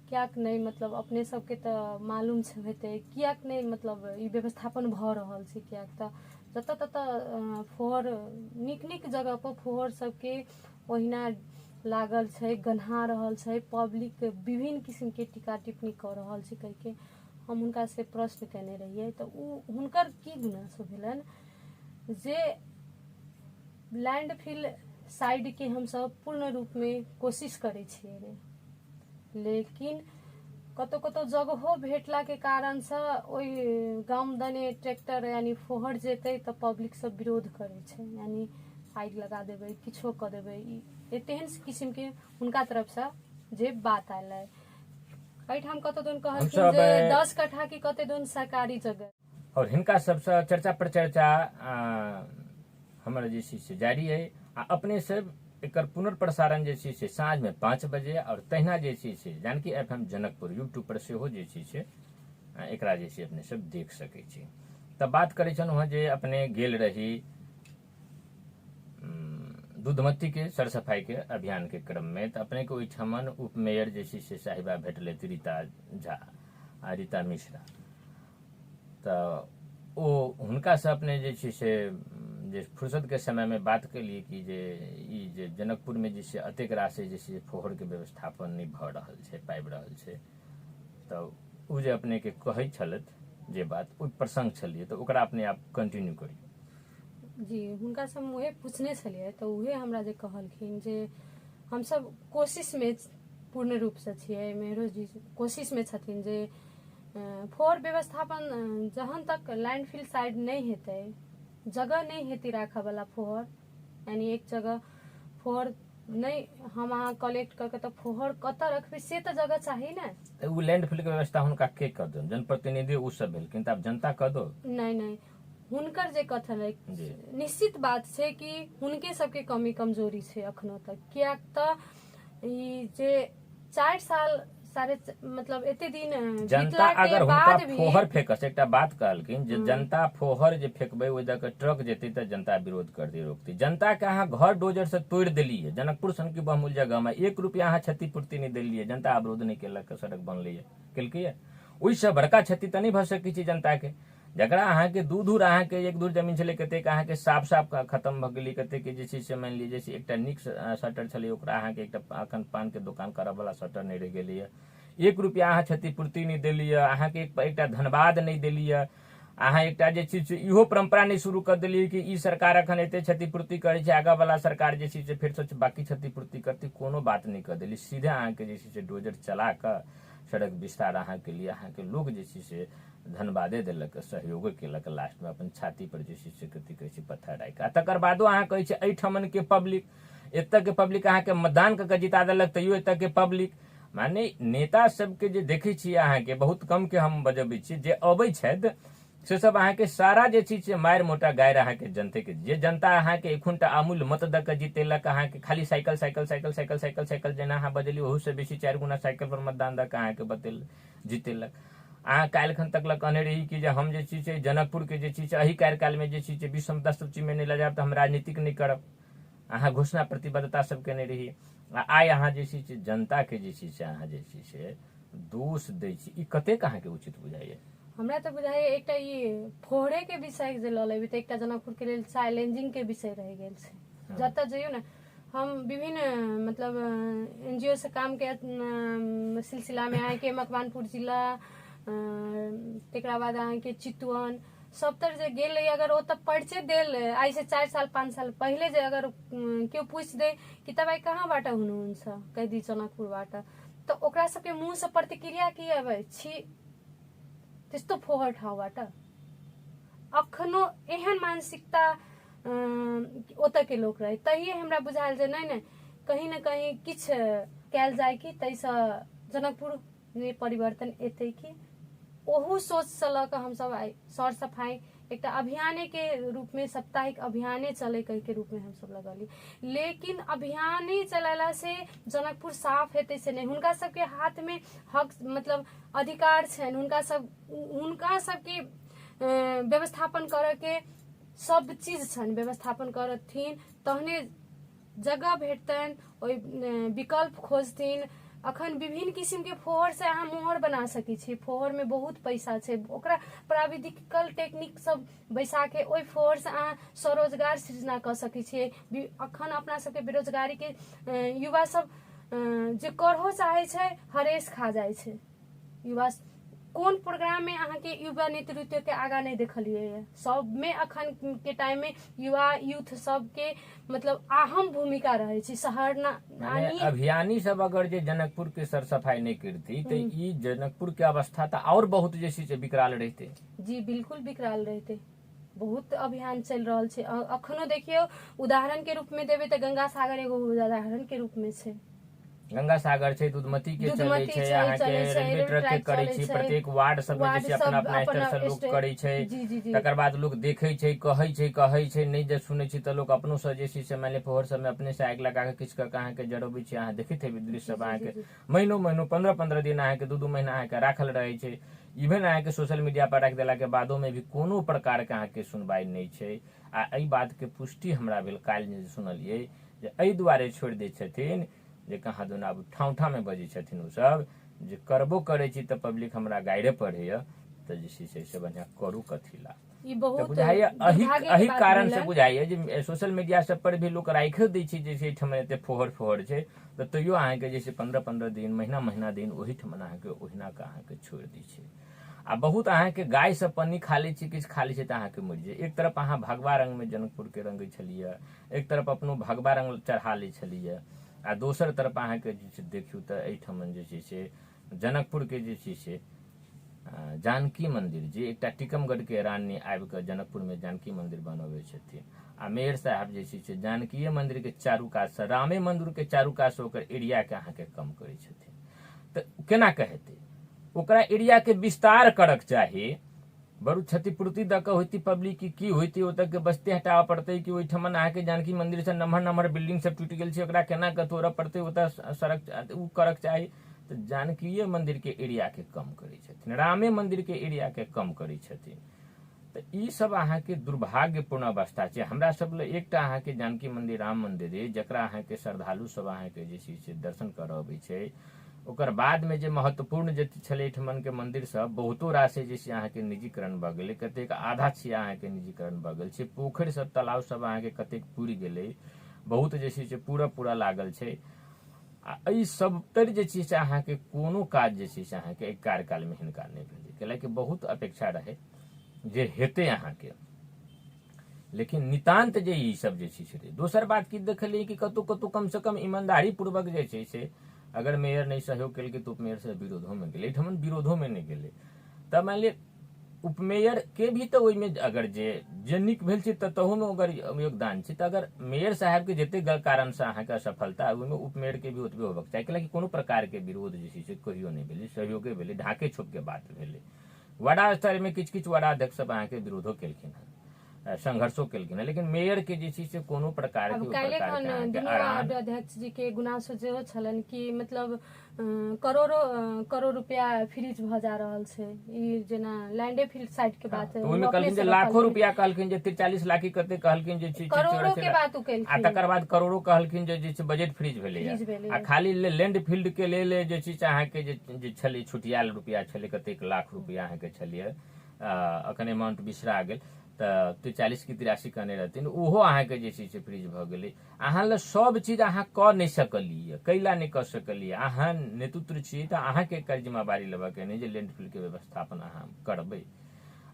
S2: कियाक नहीं, मतलब अपने सबके तो मालूम हेतै कियाक नहीं, मतलब ई व्यवस्थापन भऽ रहल छै, कियाक तऽ जतऽ ततऽ फोहर नीक नीक जगह पर फोहर सबके ओहिना लागल छै, गन्हा रहल छै, पब्लिक विभिन्न किस्म के टीका टिप्पणी कऽ रहल छै करके हम हुनका से प्रश्न केने रहियै। तऽ उ हुनकर की गुनासो भेलनि जे लैंडफिल साइड के हम सब पूर्ण रूप में कोशिश करै छियै रे, लेकिन कतौ कतौ जगहो भेटला के कारण से ओहि गाम दने ट्रैक्टर यानी फोहर जेतै तऽ पब्लिक सब विरोध करै छै, यानी आगि लगा देबै, किछो कऽ देबै। ई तेहन किस्म के हुनका तरफ से जे बात आयल है। एहिठाम कतौ दोन कहलखिन जे 10 कट्ठा की कते दोन सरकारी जगह,
S1: और हिनका सबसे चर्चा पर चर्चा हमर जे छै से जारी है। आ अपने सब एकर पुनर्प्रसारण जे छै से साँझ में 5 बजे और तहिना जे छै से जानकी FM जनकपुर यूट्यूब पर सेहो जे छै से एकरा जे छै अपने सब देख सकै छी। तऽ बात करै छलहुँ जे अपने गेल रही दूधमती के सर सफाई के अभियान के क्रम में, तऽ अपने के ओहिठमन उपमेयर जे छै से साहिबा भेटलथि रीता झा आ रीता मिश्रा। तऽ ओ हुनका से अपने जे छै से जे फुर्सत के समय में बात केलिए कि जे जनकपुर में जे छै अतेक रास जे छै फोहर के व्यवस्थापन नहीं भऽ रहल छै, पाबि रहल छै। तऽ ओ जे अपने के कहै छलथि जे बात ओ प्रसंग छलिए, तऽ ओकरा अपने आप कंटिन्यू करी।
S2: जी, हुनका से हम उहे पूछने छलिए, तऽ उहे हमरा जे कहलखिन जे हम सब कोशिश में पूर्ण रूप से छियै, मेहरो जी कोशिश में छथिन जे फोहर व्यवस्थापन जहन तक लैंडफिल साइड नहीं हेतै, जगह नहीं हेतै राखऽ वाला फोहर, यानी एक जगह फोहर नहीं हम अहाँ कलेक्ट करके तऽ फोहर कतऽ रखबै से तऽ जगह चाही ने।
S1: तऽ ओ लैंडफिल के व्यवस्था हुनका के कर दो, जनप्रतिनिधि ओ सब भेलखिन, तऽ आब जनता कर दो।
S2: नहीं, हुनकर जे कथन है निश्चित बात छै कि हुनके सबके कमी कमजोरी छै अखनो तक, कियाक तऽ ई जे 4 साल मतलब एते दिन
S1: जनता अगर हुनका फोहर फेकस, एकटा बात कहलखिन जे जनता फोहर जे फेकबै ओहि दऽ के ट्रक जेतै तऽ जनता विरोध करतै, रोकतै। जनता के अहाँ घर डोजर से तोड़ि देलियै, जनकपुर सन की बहुमूल्य जगह में 1 रुपया अहाँ क्षतिपूर्ति नहीं देलियै, जनता अवरोध नहीं केलक, सड़क बनलै केलकै। ओहिसँ बड़का क्षति तऽ नहीं भऽ सकै छै जनता के। जकरा अहाँके दूर अहाँके एक दूर जमीन छलै, कतेक अहाँके साफ खत्म भऽ गेलै, कतेक के जे छै से मानि लीजिए जैसे एकटा नीक शटर छलै ओकरा अहाँके एकटा अखन पान के दुकान करब वाला शटर नहीं रह गेलै, 1 रुपया अहाँ क्षतिपूर्ति नहीं देलियै, अहाँके एकटा धन्यवाद नहीं देलियै, अहाँ एकटा जे छै से इहो परंपरा नहीं शुरू कर देलियै कि ई सरकार अखन एते क्षतिपूर्ति करै छै, आगा वाला सरकार जे छै से फेर से बाकी क्षतिपूर्ति करतै, कोनो बात नहीं कर देलियै। सीधे अहाँके जे छै से डोजर चला कऽ सड़क विस्तार अहाँके लिए अहाँके लोग जे छै से धन्यवादे देलक, सहयोग केलक, लास्ट में अपन छाती पर जे छै से कथी कहै छै पत्थर राखि कऽ। तकर बादो अहाँ कहै छै एहिठमन के पब्लिक, एतऽ के पब्लिक अहाँके मतदान कऽ जिता देलक, तैयो एतऽ के पब्लिक माने नेता सबके जे देखै छियै अहाँके बहुत कम के हम बजबै छियै, जे अबै छथि से सब अहाँके सारा जे चीज छै मारि मोटा गारि अहाँके जनते के, जे जनता अहाँके एखुनटा अमूल्य मत दऽ कऽ जितेलक, अहाँके खाली cycle cycle cycle cycle cycle cycle जेना अहाँ बजलियै ओहू से बेसी 4 गुना साइकिल पर मतदान दऽ कऽ अहाँके जितेलक। अहाँ काल्हि खन तक लऽ कहने रही कि जे हम जे चीज छै जनकपुर के जे चीज छै एही कार्यकाल में जे चीज छै विश्व 10 सूची में नहीं लऽ जायब तऽ हम राजनीतिक नहीं करब, अहाँ घोषणा प्रतिबद्धता सब केने रही। आइ अहाँ जे छै से जनता के जे छै से अहाँ जे छै से दोष दै छी, ई कतेक अहाँके उचित बुझाइए?
S2: हमरा तऽ बुझाइए एकटा ई फोड़े के विषय जे लऽ लेबै तऽ एकटा जनकपुर के लेल चैलेंजिंग के विषय रह गेल छै। जतऽ जइयो ने हम विभिन्न मतलब NGO से काम के सिलसिला में अहाँके मकवानपुर जिला, तकरा बाद अहाँके चितवन सब तर जे गेल रही, अगर ओतऽ परिचय देल आई से 4 साल 5 साल पहले जे अगर केओ पूछ दे कि तपाईँ कहाँबाट हुनुहुन्छ, कहि दी जनकपुरबाट, तऽ ओकरा सबके मुंह से प्रतिक्रिया की अबै छी त्यस्तो फोहर ठाउँबाट। अखनो एहन मानसिकता ओतऽ के लोक रहे, तहिए हमरा बुझायल जे नहीं कहीं न कहीं किछ कयल जाय कि तैसँ जनकपुर में परिवर्तन एतै कि ओहू सोच से लऽ कऽ हमसब आइ सर सफाई एकटा अभियाने के रूप में साप्ताहिक अभियाने चले कह के रूप में हम सब लगली। लेकिन अभियाने चलाला से जनकपुर साफ हेतै से नहीं, हुनका सबके हाथ में हक मतलब अधिकार छनि, हुनका सबके व्यवस्थापन करे के सब चीज छनि, व्यवस्थापन करथिन तहने जगह भेटतनि, ओइ विकल्प खोजथिन। अखन विभिन्न किस्म के फोहर से अहाँ मोहर बना सकै छी, फोहर में बहुत पैसा छै, ओकरा प्राविधिकल टेक्निक सब बैसा के ओइ फोहर से अहाँ स्वरोजगार सृजना कर सकै छियै। अखन अपना सबके बेरोजगारी के युवा सब जे करहो चाहे छै हरेश खा जाए छै। युवा कोन प्रोग्राम में अहाँ के युवा नेतृत्व के आगा नहीं देखलिए, सब में अखन के टाइम में युवा यूथ सब के मतलब अहम भूमिका रहे छै। शहर
S1: अभियानी सब अगर जे जनकपुर के सर सफाई नहीं करती तो ई जनकपुर के अवस्था तो और बहुत जैसे विकराल रहते।
S2: जी बिल्कुल विकराल रहते। बहुत अभियान चल रहा है, अखनो देखियो उदाहरण के रूप में देवे तो गंगा सागर एगो उदाहरण के रूप में छै।
S1: गंगा सागर छै, दुधमती के चलै छै, अहाँ के रेलवे ट्रैक के करै छै, प्रत्येक वार्ड सब में जे अपना अपना स्तर से लोग करै छै। तकर बाद लोग देखे छै, कहै छै नहीं जे सुनै छै त लोग अपनो से जे से माने फोहर सब में अपने से आगि लगा के किछ क के अहाँ के जरबै छै। अहाँ देखैत हेबै दृश्य सब, अहाँ के महीनों 15 दिन अहाँ के 2 महीना अहाँ के राखल रहे छै। इवन अहाँ के सोशल मीडिया पर राख देला के बादो में भी कोनो प्रकार के अहाँ के सुनवाई नहीं छै। आ एहि बात के पुष्टि हमरा भेल काल्हि जे सुनलियै जे एहि दुआरे छोड़ दै छथिन जे कहाँ दुना आब ठाउँ ठाउँ में बजै छथिन ओ सब जे करबो करै छी तऽ पब्लिक हमरा गाइरे पढ़ैया तऽ जे छै से बढ़िया करू कथी ला। बुझाइए एही कारण से बुझाइए जे सोशल मीडिया सब पर भी लोग राखियो दै छै जे एहिठाम एते फोहर छै तऽ तैयो अहाँके जे 15 दिन महीना दिन ओहीठाम अहाँके ओहिना के अहाँके छोड़ दै छै। आ बहुत अहाँके गाय सब पन्नी खा लै छै, किछु खा लै छै तऽ अहाँके मरि जाय। एक तरफ अहाँ भगवा रंग में जनकपुर के रंगै छलियै, एक तरफ अपनो भगवा रंग चढ़ा लै छलियै, आ दोसर तरफ अहाँके जे छै देखियौ तऽ एहिठाम जे छै से जनकपुर के जे छै से जानकी मंदिर जे एकटा टिकमगढ़ के रानी आबि कऽ जनकपुर में जानकी मंदिर बनबै छथिन, आ मेयर साहब जे छै से जानकीय मंदिर के चारू कात से रामे मंदिर के चारू कात से ओकर एरिया के अहाँके कम करै छथिन। तऽ केना कहते ओकरा एरिया के विस्तार करक चाही, बड़ू क्षतिपूर्ति दऽ कऽ होती पब्लिक की होती, ओतऽ के बस्ती हटाबऽ पड़तै कि ओहिठाम अहाँके जानकी मंदिर से नम्हर बिल्डिंग सब टूटि गेल छै ओकरा केना कऽ तोड़ऽ पड़तै, ओतऽ सड़क उ करक चाही। तऽ जानकीय मंदिर के एरिया के कम करै छथिन, रामे मंदिर के एरिया के कम करै छथिन। तऽ ई सब अहाँके दुर्भाग्यपूर्ण अवस्था छै। हमरा सब ले एकटा अहाँके जानकी मंदिर राम मंदिर अइ जकरा अहाँके श्रद्धालु सब अहाँके जे छै से दर्शन करऽ अबै छै, ओकर बाद में जे महत्वपूर्ण जे छलै एहिठमन के मंदिर सब बहुतो रास जे छै अहाँके निजीकरण भऽ गेलै, कतेक आधा छै अहाँके निजीकरण भऽ गेल छै, पोखरि सब तालाब सब अहाँके कतेक पूरि गेलै, बहुत जे छै से पूरा लागल छै। आ एहि सब पर जे छै से अहाँके कोनो काज जे छै से अहाँके एहि कार्यकालमे हिनका नहि भेलै, कैलाकि बहुत अपेक्षा रहै जे हेतै अहाँके, लेकिन नितान्त जे ई सब जे छै से। दोसर बात की देखलियै कि कतौ कम से कम ईमानदारी पूर्वक जे छै से अगर मेयर नहीं सहयोग केलकै तो उपमेयर से विरोधो में गेलै, एहिठमन विरोधो में नहीं गेलै। तब मान लिअ उपमेयर के भी तो ओहिमे अगर जे नीक भेल छै तहूमे अगर योगदान छै, तऽ अगर मेयर साहब के जते कारण से अहाँके असफलता ओहिमे उपमेयर के भी ओतबे होबक चाही, कैलाकि कोनो प्रकार के विरोध जे छै से कहियो नहीं भेलै, सहयोगे भेलै, ढाके छोप के बात भेलै। वार्ड स्तर में किछु वार्ड अध्यक्ष सब अहाँके विरोधो केलखिन हँ, संघर्षो केलखिन है, लेकिन मेयर के जे छै से कोनो प्रकार के
S2: वार्ड अध्यक्ष जी के गुनासो जेहो छलन कि मतलब करोड़ रुपया फ्रीज भ जा रहल छै, ई जेना लैंडे फील्ड साइड के बात है,
S1: ओहिमे कहलखिन जे लाखों रुपया कहलखिन जे 43 लाख कते कहलखिन जे छै
S2: करोड़ों के बात केलखिन,
S1: आ तकर बाद करोड़ों कहलखिन जे छै बजट फ्रीज भेलै, आ खाली लैंड फील्ड के लेल जे छै से अहाँके जे छलै छुटियाल रुपया छलै कतेक लाख रुपया अहाँके छलियै, अखन अमाउंट बिसरा गेल, तऽ 43 की 83 कहने रहथिन, ओहो अहाँके जे छै से फ्रीज भऽ गेलै। अहाँ लए सब चीज अहाँ कऽ नहि सकलियै, कैला नहि कऽ सकलियै, अहाँ नेतृत्व छियै तऽ अहाँके एकर जिम्मेवारी लेबऽ के नहि जे लैंड फील्ड के व्यवस्थापन अहाँ करबै।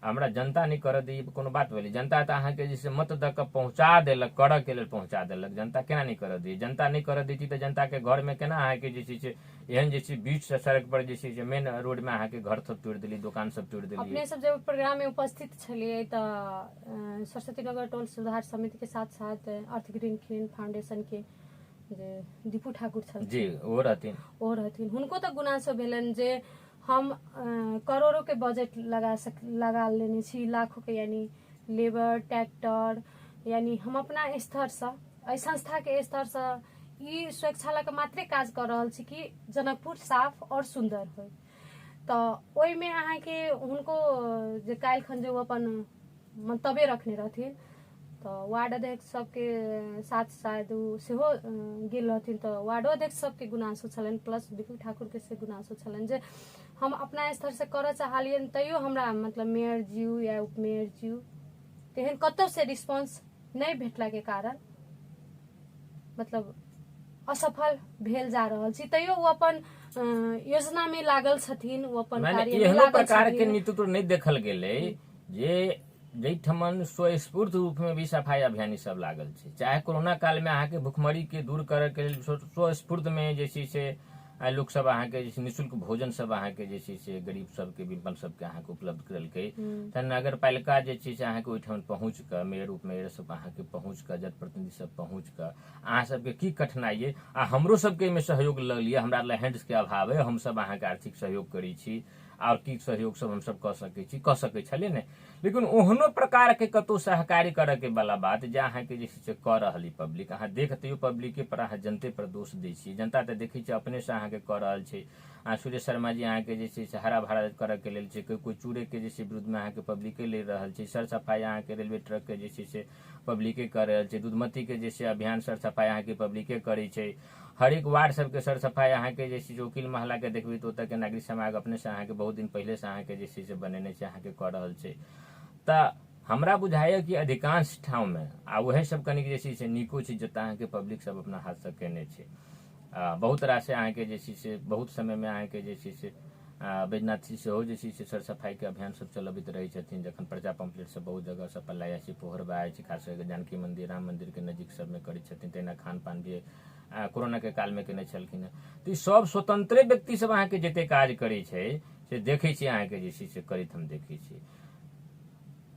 S1: हमरा जनता नहीं करऽ दी कोनो बात भेलै, जनता तऽ अहाँके जे मत दऽ कऽ पहुँचा देलक, करऽ के लेल पहुँचा देलक, जनता केना नहीं करऽ दी, जनता नहीं करऽ दी तऽ जनता के घर में केना अहाँके जे छै से एहन जे छै बीच से सड़क पर जे छै से मेन रोड में अहाँके घर सब तोड़ि देली, दुकान सब तोड़ि देली।
S2: अपने सब जब प्रोग्राम में उपस्थित छलियै तऽ सरस्वती नगर टोल सुधार समिति के साथ साथ अर्थ ग्रीन क्लीन फाउंडेशन के जे दीपू ठाकुर छलखिन
S1: जी ओ रहथिन
S2: हुनको तऽ गुनासो भेलन जे हम करोड़ों के बजट लगा लेने छी, लाखों के, यानी लेबर ट्रैक्टर, यानी हम अपना स्तर से एहि संस्था के स्तर से ई स्वच्छालय के मात्रे काज कर रहल छी कि जनकपुर साफ और सुंदर हो। तऽ ओहिमे अहाँके हुनको जे काल्हि खन जे ओ अपन मंतव्य रखने रहथिन तऽ वार्ड अध्यक्ष सबके साथ शायद ओ सेहो गेल रहथिन, तऽ वार्डो अध्यक्ष सबके गुनासो छलनि, प्लस दीपू ठाकुर के से गुनासो छलनि जे हम अपना स्तर से करऽ चाहलियै तैयो हमरा मतलब मेयर जीव या उपमेयर जीव तेहन कतौ से रिस्पांस नहीं भेटला के कारण मतलब असफल भेल जा रहल छी, तैयो वो अपन योजना में लागल छथिन, वो अपन कार्य में लागल
S1: प्रकार के नेतृत्व नहीं देखल गेलै जे जैठमन स्वस्फूर्त रूप में भी सफाई अभियानी सब लागल छै, चाहे कोरोना काल में अहाँके भुखमरी के दूर करे के लेल स्वस्फूर्त में जे छै से लोक सब अहाँके जे निःशुल्क भोजन सब अहाँके जे छै से गरीब सबके विपन्न सबके अहाँके उपलब्ध करलकै। तहन नगर पालिका जे छै से अहाँके ओहिठाम पहुँच कऽ मेयर उपमेयर सब अहाँके पहुँच कऽ जनप्रतिनिधि सब पहुँच कऽ अहाँ सबके की कठिनाई अइ आ हमरो सबके एहिमे सहयोग लऽ लिअ, हमरा लग हैंड्स के अभाव है, हमसब अहाँके आर्थिक सहयोग करै छी और की सहयोग सब हमसब कऽ सकै छलियै ने, लेकिन ओहनो प्रकार के कतौ सहकारी करे के वाला बात जे अहाँके जे छै से कऽ रहल पब्लिक, अहाँ देख तैयो पब्लिके पर अहाँ जनते पर दोष दै छियै, जनता तऽ देखै छै अपने से अहाँके कऽ रहल छै। सुरेश शर्मा जी अहाँके जे छै से हरा भरा करे के लेल छै, कोई चूड़े के जे छै विरुद्ध में अहाँके पब्लिके ले रहल छै, सर सफाई अहाँके रेलवे ट्रैक के जे छै से पब्लिके कर रहल छै, दूधमती के जे छै अभियान सर सफाई अहाँके पब्लिके करै छै, हरेक वार्ड सबके सर सफाई अहाँके जे छै वकील महला के देखबै तऽ ओतऽ के नागरिक समाज अपने से अहाँके बहुत दिन पहले से अहाँके जे छै से बनेने छै, अहाँके कऽ रहल छै। तऽ हमरा बुझाइए कि अधिकांश ठाव में आ वह सब कनिक जे छै से नीको छै जतऽ अहाँके पब्लिक सब अपना हाथ से केने छै। बहुत रास अहाँके जे छै से बहुत समय में अहाँके जे छै से बैजनाथ जी सेहो जे छै से सर सफाई के अभियान सब चलबैत रहै छथिन, जखन पर्चा पम्पलेट सब बहुत जगह सब पर लाया छै, पोहर बाय छै, खास करके जानकी मंदिर राम मंदिर के नजदीक सब में करै छथिन, तहिना खान पान भी कोरोना के काल में केने छलखिन। तऽ ई सब स्वतंत्रे व्यक्ति सब अहाँके जते काज करै छै से देखै छी अहाँके जे छै से करैत हम देखै छी,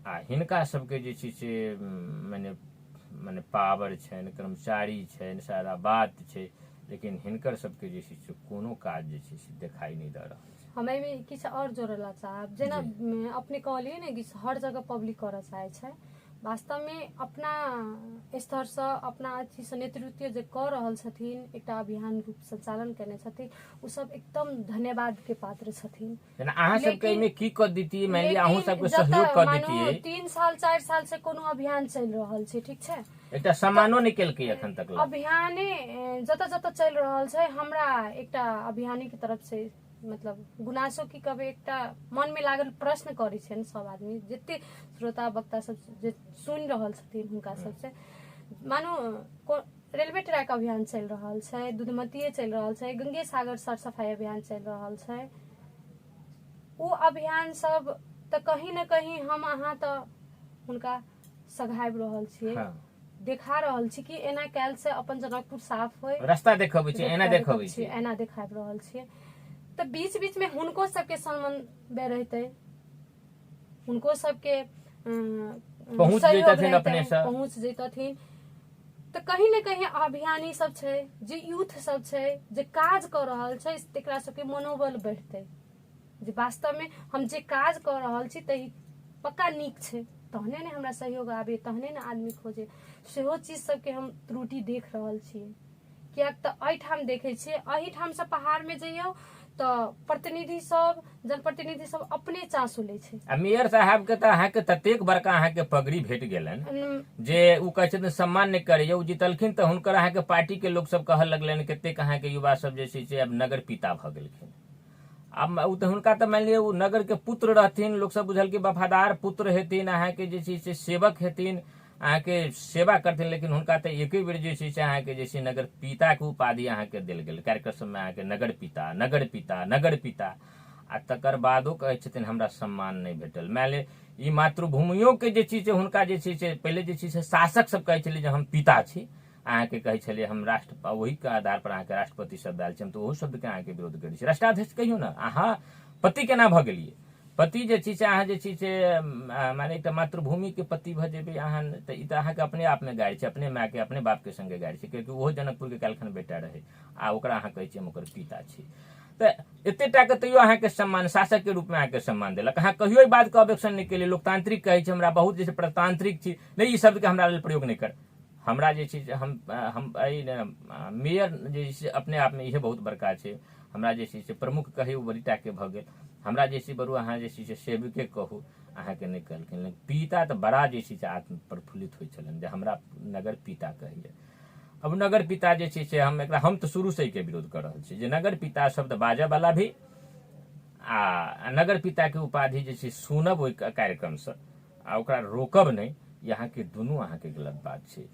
S1: आ हिनका सबके जे छै से मने पावर छनि, कर्मचारी छनि, सारा बात छै, लेकिन हिनकर सबके जे छै से कोनो काज जे छै से देखाई नहीं दऽ रहल छै।
S2: हमें भी किछु और जोड़ला चाहब, जेना अपने कहलिए ने कि हर जगह पब्लिक करऽ चाहे छै, वास्तव में अपना स्तर से अपना अथी से नेतृत्व जे कर रहल छथिन, एकटा अभियान रूप संचालन करने छथिन, उ सब एकदम धन्यवाद के पात्र छथिन।
S1: जेना अहाँ सबके
S2: लेकिन-
S1: एहिमे की कर देतियै, मानि लिअ अहूँ सबके सहयोग कर देतियै।
S2: 3 साल 4 साल से कोनो अभियान चलि रहल छै, ठीक छै,
S1: एकटा सम्मानो नहि केलकै एखन तक।
S2: अभियाने जतऽ जतऽ चलि रहल छै, हमरा एकटा अभियानी के तरफ से मतलब गुनासो की कहबै, एकटा मन में लागल प्रश्न करै छनि सब आदमी, जते श्रोता वक्ता सब जे सुनि रहल छथिन हुनका सबसे, मानो रेलवे ट्रैक अभियान चलि रहल छै, दूधमतिए चलि रहल छै, गंगे सागर सर सफाई अभियान चलि रहल छै, ओ अभियान सब तऽ कहीं न कहीं हम अहाँ तऽ हुनका सघाबि रहल छियै।
S1: हाँ।
S2: देखा रहल छी कि एना कैल से अपन जनकपुर साफ होय,
S1: रास्ता देखबै छै, एना देखबै छै,
S2: एना देखाबि रहल छियै। तऽ बीच बीच में हुनको सबके समन्वय रहते, हुनको सबके
S1: पहुँच
S2: सहयोग
S1: जैतथिन
S2: रहतै,
S1: अपने से।
S2: पहुँच जैतथिन। तऽ कहीं न कहीं अभियानी सब छै, जे यूथ सब छै, जे काज कर रहल छै, तेकरा सबके मनोबल बढ़तै, जे वास्तव में हम जे काज कर रहल छी तही पक्का नीक छै, तहने ने हमरा सहयोग आबे, तहने ने आदमी खोजे। सेहो चीज सबके हम त्रुटि देख रहल छियै। कियाक तऽ एहिठाम देखै छियै, एहिठाम से पहाड़ में जइयौ तऽ प्रतिनिधि सब, जनप्रतिनिधि सब अपने चाँसो लै छै।
S1: आ मेयर साहब के तऽ अहाँके ततेक बड़का अहाँके पगड़ी भेट गेलनि जे ओ कहै छथिन सम्मान नहि करैए। ओ जीतलखिन तऽ हुनकर अहाँके पार्टी के लोक सब कहऽ लगलनि, कतेक अहाँके युवा सब जे छै से अब नगर पिता भऽ गेलखिन। आब ओ तऽ हुनका तऽ मानि लिअ ओ नगर के पुत्र रहथिन, लोक सब बुझल कि वफादार पुत्र हेथिन, अहाँके जे छै से सेवक हेथिन, अहाँके सेवा करथिन, लेकिन हुनका तऽ एके बेर जे छै से अहाँके जे छै नगर पिता के उपाधि अहाँके देल गेल। कार्यक्रम में अहाँके नगर पिता, नगर पिता, नगर पिता, आ तकर बादो कहै छथिन हमरा सम्मान नहि भेटल। मानि ले ई मातृभूमियो के जे छै से हुनका जे छै से पहिले जे छै से शासक सब कहै छलै जे हम पिता छी, अहाँके कहै छलियै हम राष्ट्र, ओही के आधार पर अहाँके राष्ट्रपति शब्द आयल छै, हम तऽ ओहो शब्द के अहाँके विरोध करै छी। राष्ट्राध्यक्ष कहियो ने, अहाँ पति केना भऽ गेलियै? पति जे छै से अहाँ जे छै से माने एकटा मातृभूमि के पति भऽ जेबै अहाँ, तऽ ई तऽ अहाँके अपने आप में गाड़ि छै, अपने माय के अपने बाप के संगे गाड़ि छै, कियाकि ओहो जनकपुर के काल्हिखन बेटा रहे, आ ओकरा अहाँ कहै छियै हम ओकर पिता छी। तऽ एतेटा के तैयो अहाँके सम्मान, शासक के रूप में अहाँके सम्मान देलक। अहाँ कहियो ई बात के ऑब्जेक्शन नहि केलियै। लोकतांत्रिक कहै छै हमरा बहुत जे छै प्रतांत्रिक छी, नहीं ई शब्द के हमरा लेल प्रयोग नहीं कर। हमरा जे छै से हम मेयर जे छै अपने आप में इहे बहुत बड़का छै। हमरा जे छै से प्रमुख कही ओ बड़ीटा के भऽ गेल, हमरा जे छै बरू अहाँ जे छै से सेवके कहू, अहाँके नहि कहलखिन। लेकिन पिता तऽ बड़ा जे छै से आत्म प्रफुल्लित होइ छलनि जे हमरा नगर पिता कहैए। अब नगर पिता जे छै से हम तऽ शुरू से के विरोध कर रहल छी जे नगर पिता शब्द बाजऽ वाला भी आ नगर पिता के उपाधि जे छै सुनब ओहि कार्यक्रम से आ ओकरा रोकब नहीं, यहाँ के दुनू अहाँके गलत बात छै।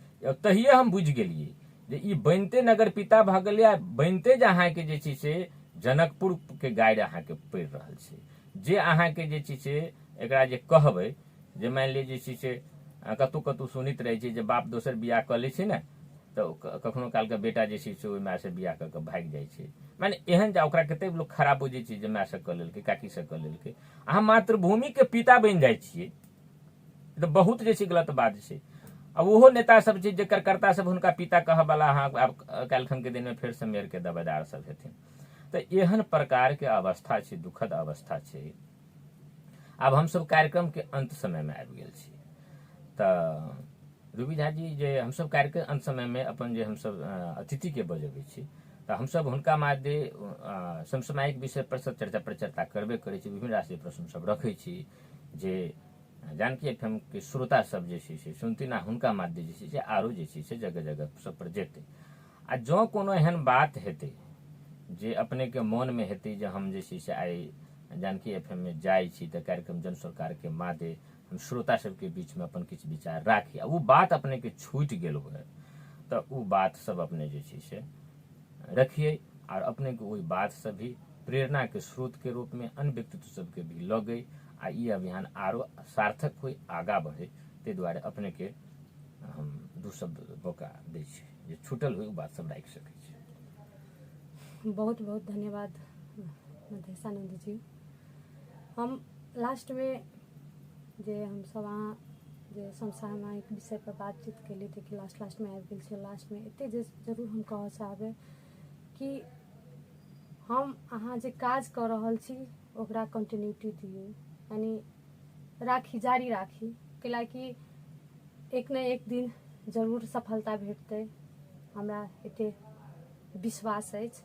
S1: तहिए हम बुझि गेलियै जे ई बनिते नगर पिता भऽ गेलै, आ बनिते जे अहाँके जे छै से जनकपुर के गाड़ि अहाँके पड़ि रहल छै। जे अहाँके जे छै से एकरा जे कहबै, जे मानि लिअ जे छै से कतहु कतहु सुनैत रहै छै जे बाप दोसर बियाह कऽ लै छै ने, तऽ कखनो काल के बेटा जे छै से ओहि माय से बियाह कऽ के भागि जाइ छै। माने एहन जा ओकरा कतेक लोक खराब बुझै छै जे माय से कऽ लेलकै, काकी से कऽ लेलकै। अहाँ मातृभूमि के पिता बनि जाइ छियै, तऽ बहुत जे छै गलत बात छै। अब ओहो नेता सब छै जेकर कर्ता सब हुनका पिता कहऽ वाला अहाँ आब काल्हिखन के दिन में फेर से मेयर के दावेदार सब हेथिन। तऽ एहन प्रकार के अवस्था छै, दुखद अवस्था छै। आब हमसब कार्यक्रम के अंत समय में आबि गेल छी, तऽ रूबी झा जी जे हमसब कार्यक्रम अंत समय में अपन जे हमसब अतिथि के बजबै छी, तऽ हमसब हुनका माध्य समसामयिक विषय पर सब चर्चा परिचर्चा करबे करै छी, विभिन्न राष्ट्रीय प्रश्न सब रखै छी जे जानकी एफएम के श्रोता सब जे छै से सुनथिन, आ हुनका माध्य जे छै से आरो जे छै से जगह जगह सब पर जेतै। आ जँ कोनो एहन बात हेतै जे अपने के मन में हेतै जे हम जे छै से आइ जानकी एफएम में जाइ छी, तऽ कार्यक्रम जन सरकार के मादे हम श्रोता सबके बीच में अपन किछु विचार राखी, आ ओ बात अपने के छूटि गेल हुए, तऽ ओ बात सब अपने जे छै से रखिए, और अपने के ओहि बात से भी प्रेरणा के स्रोत के रूप में अन्य व्यक्तित्व सबके भी लगे, आ ई अभियान आरो सार्थक होई, आगा बढ़े। ताहि दुआरे अपने के हम दू शब्द मौका दै छी जे छूटल हुई ओ बात सब राखि सकै छी।
S2: बहुत बहुत धन्यवाद मधेशानंद जी। हम लास्ट में जे हम सब अहाँ जे समसामयिक विषय पर बातचीत केली, देखिए लास्ट में आबि गेल छै। लास्ट में एते जे जरूर हम कहऽ चाहबै कि हम अहाँ जे काज कऽ रहल छी ओकरा कंटिन्यूटी दियौ, यानी राखी, जारी राखी, कैलाकि एक न एक दिन जरूर सफलता भेटतै, हमरा एते विश्वास अछि।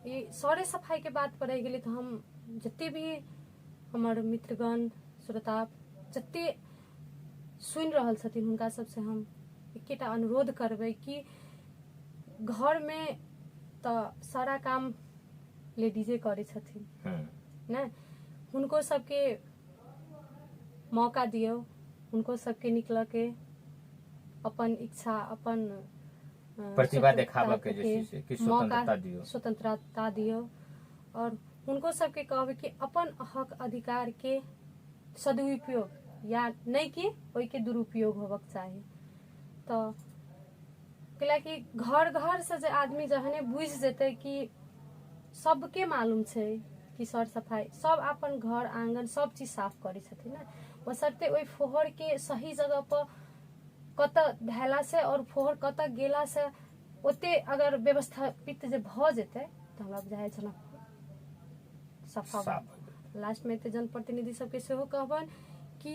S2: ई सौरे सफाई के बात पर रहि गेलै तऽ हम जते भी हमर मित्रगण श्रोता जते सुनि रहल छथिन हुनका सबसे हम एकेटा अनुरोध करबै कि घर में तऽ सारा काम लेडीजे करै छथिन ने, हुनको सबके मौका दियौ, हुनको सबके निकलऽ के अपन इच्छा अपन
S1: प्रतिभा देखाबऽ के जे छै कि स्वतंत्रता दियौ,
S2: स्वतंत्रता दियौ। और हुनको सबके कहबै कि अपन हक अधिकार के सदुपयोग या नहीं कि ओहि के दुरुपयोग होबक चाही। तो कैलाकि घर घर से जे आदमी जहने बुझ जेतै कि सबके मालूम छै कि सर सफाई सब अपन घर आंगन सब चीज साफ करै छथिन ना, बशर्ते ओहि फोहर के सही जगह पर कत धैला से और फोहर कत गेला से ओते अगर व्यवस्थापित जे भ जेतै तो हमरा बुझाय छै सफा। लास्ट में जनप्रतिनिधि सबके सेहो कहबन कि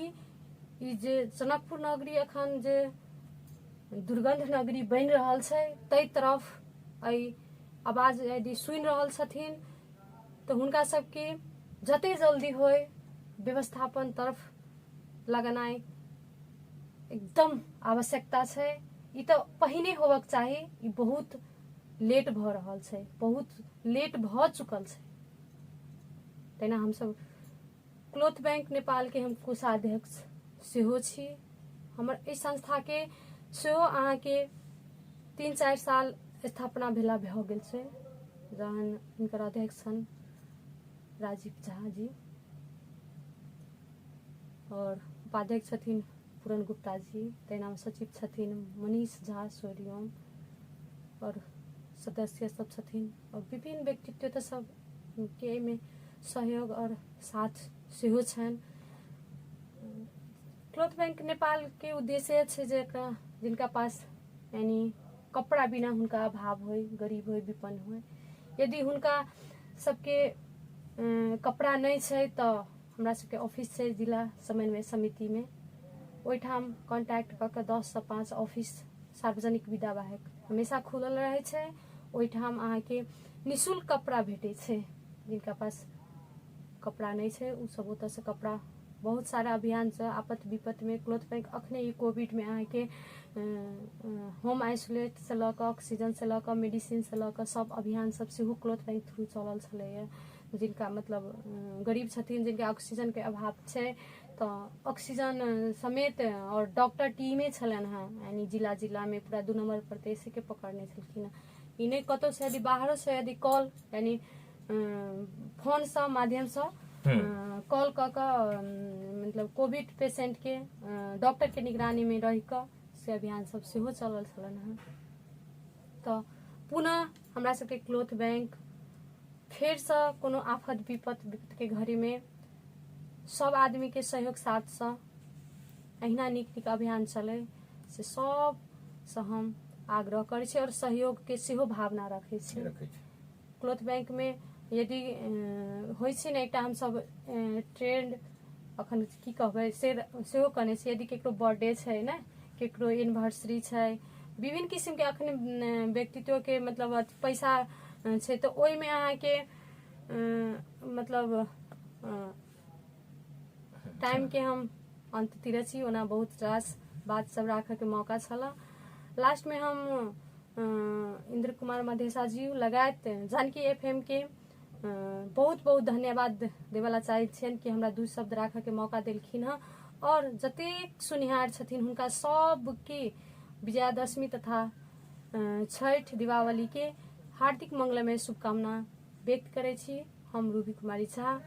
S2: ई जे जनकपुर नगरी अखन जे दुर्गंध नगरी बनि रहल छै तै तरफ एहि आवाज यदि सुनि रहल छथिन तो हुनका सबके जते जल्दी होय व्यवस्थापन तरफ लगनाइ एकदम आवश्यकता छै। ई तो पहिने होबक चाही, ई बहुत लेट भ रहल छै, बहुत लेट भ चुकल छै। तेना हम सब क्लोथ बैंक नेपाल के हम कोषाध्यक्ष सेहो छी। हमर एहि संस्था के सेहो अहाँ के 3-4 साल स्थापना भेला भ गेल छै, जहन हिनकर अध्यक्ष छन् राजीव झा जी और उपाध्यक्ष छथिन पूरन गुप्ता जी, तहिना सचिव छथिन मनीष झा सोडियम और सदस्य सब छथिन और विभिन्न व्यक्तित्व तो सब के में सहयोग और साथ सेहो छनि। क्लोथ बैंक नेपाल के उद्देश्य छै जे जिनका पास यानी कपड़ा बिना हुनका अभाव होय, गरीब होय, विपन्न होय, यदि हुनका सबके कपड़ा नहीं छै तो हमरा सबके ऑफिस छै जिला समन्वय समिति में, ओहिठाम कांटेक्ट क के 10 से 5 ऑफिस सार्वजनिक विदा बाहेक हमेशा खुलल रहे छै। ओहिठाम अहाँ के निःशुल्क कपड़ा भेटे छै, जिनका पास कपड़ा नहीं छै उ सब ओतऽ से कपड़ा बहुत सारा अभियान से आपत विपत में क्लोथ बैंक अखने ई कोविड में अहाँ के होम आइसोलेट से ल क ऑक्सीजन से ल क मेडिसिन से ल क सब अभियान सब सेहो क्लोथ बैंक थ्रू चलल छलैया। जिनका मतलब गरीब छथिन, जिनका ऑक्सीजन के अभाव छै तो ऑक्सीजन समेत और डॉक्टर टीमे छलन हैं, यानी जिला जिला में पूरा 2 नंबर पर तेसी के पकड़ने छलखिन। ई नहीं कतौ से यदि बाहरों से यदि कॉल यानी फोन से माध्यम से कॉल क मतलब कोविड पेशेंट के डॉक्टर के निगरानी में रह क से अभियान सब सेहो चलल छलन हैं। तो पुनः हमरा सबके क्लोथ बैंक फेर से कोनो आफत विपत के घड़ी में सब आदमी के सहयोग साथ से अहिना नीक नीक अभियान चले से सब से हम आग्रह करे छी और सहयोग के सेहो भावना रखे छी। क्लोथ बैंक में यदि होय छै ने एकटा हम सब ट्रेंड अखन की कहबै सेहो कने छी, यदि केकरो बर्थडे छै ने, केकरो एनिवर्सरी छै, विभिन्न किस्म के अखन व्यक्तित्व के मतलब पैसा छै तो ओय में अहाँ के मतलब टाइम के हम अंत तिरै छी, ओना बहुत रास बात सब राखे के मौका छला। लास्ट में हम इंद्र कुमार मधेसा जी लगायत जानकी एफएम के बहुत बहुत धन्यवाद देवला चाहे छियन कि हमरा 2 शब्द राखे के मौका देलखिन हैं और जतेक सुनिहार छथिन हुनका सब के विजयादशमी तथा छठ दीपावली के हार्दिक मंगलमय शुभकामना व्यक्त करे छी। हम रूबी कुमारी झा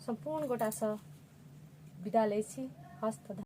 S2: संपूर्ण गोटा से विदा लै छी। हस्त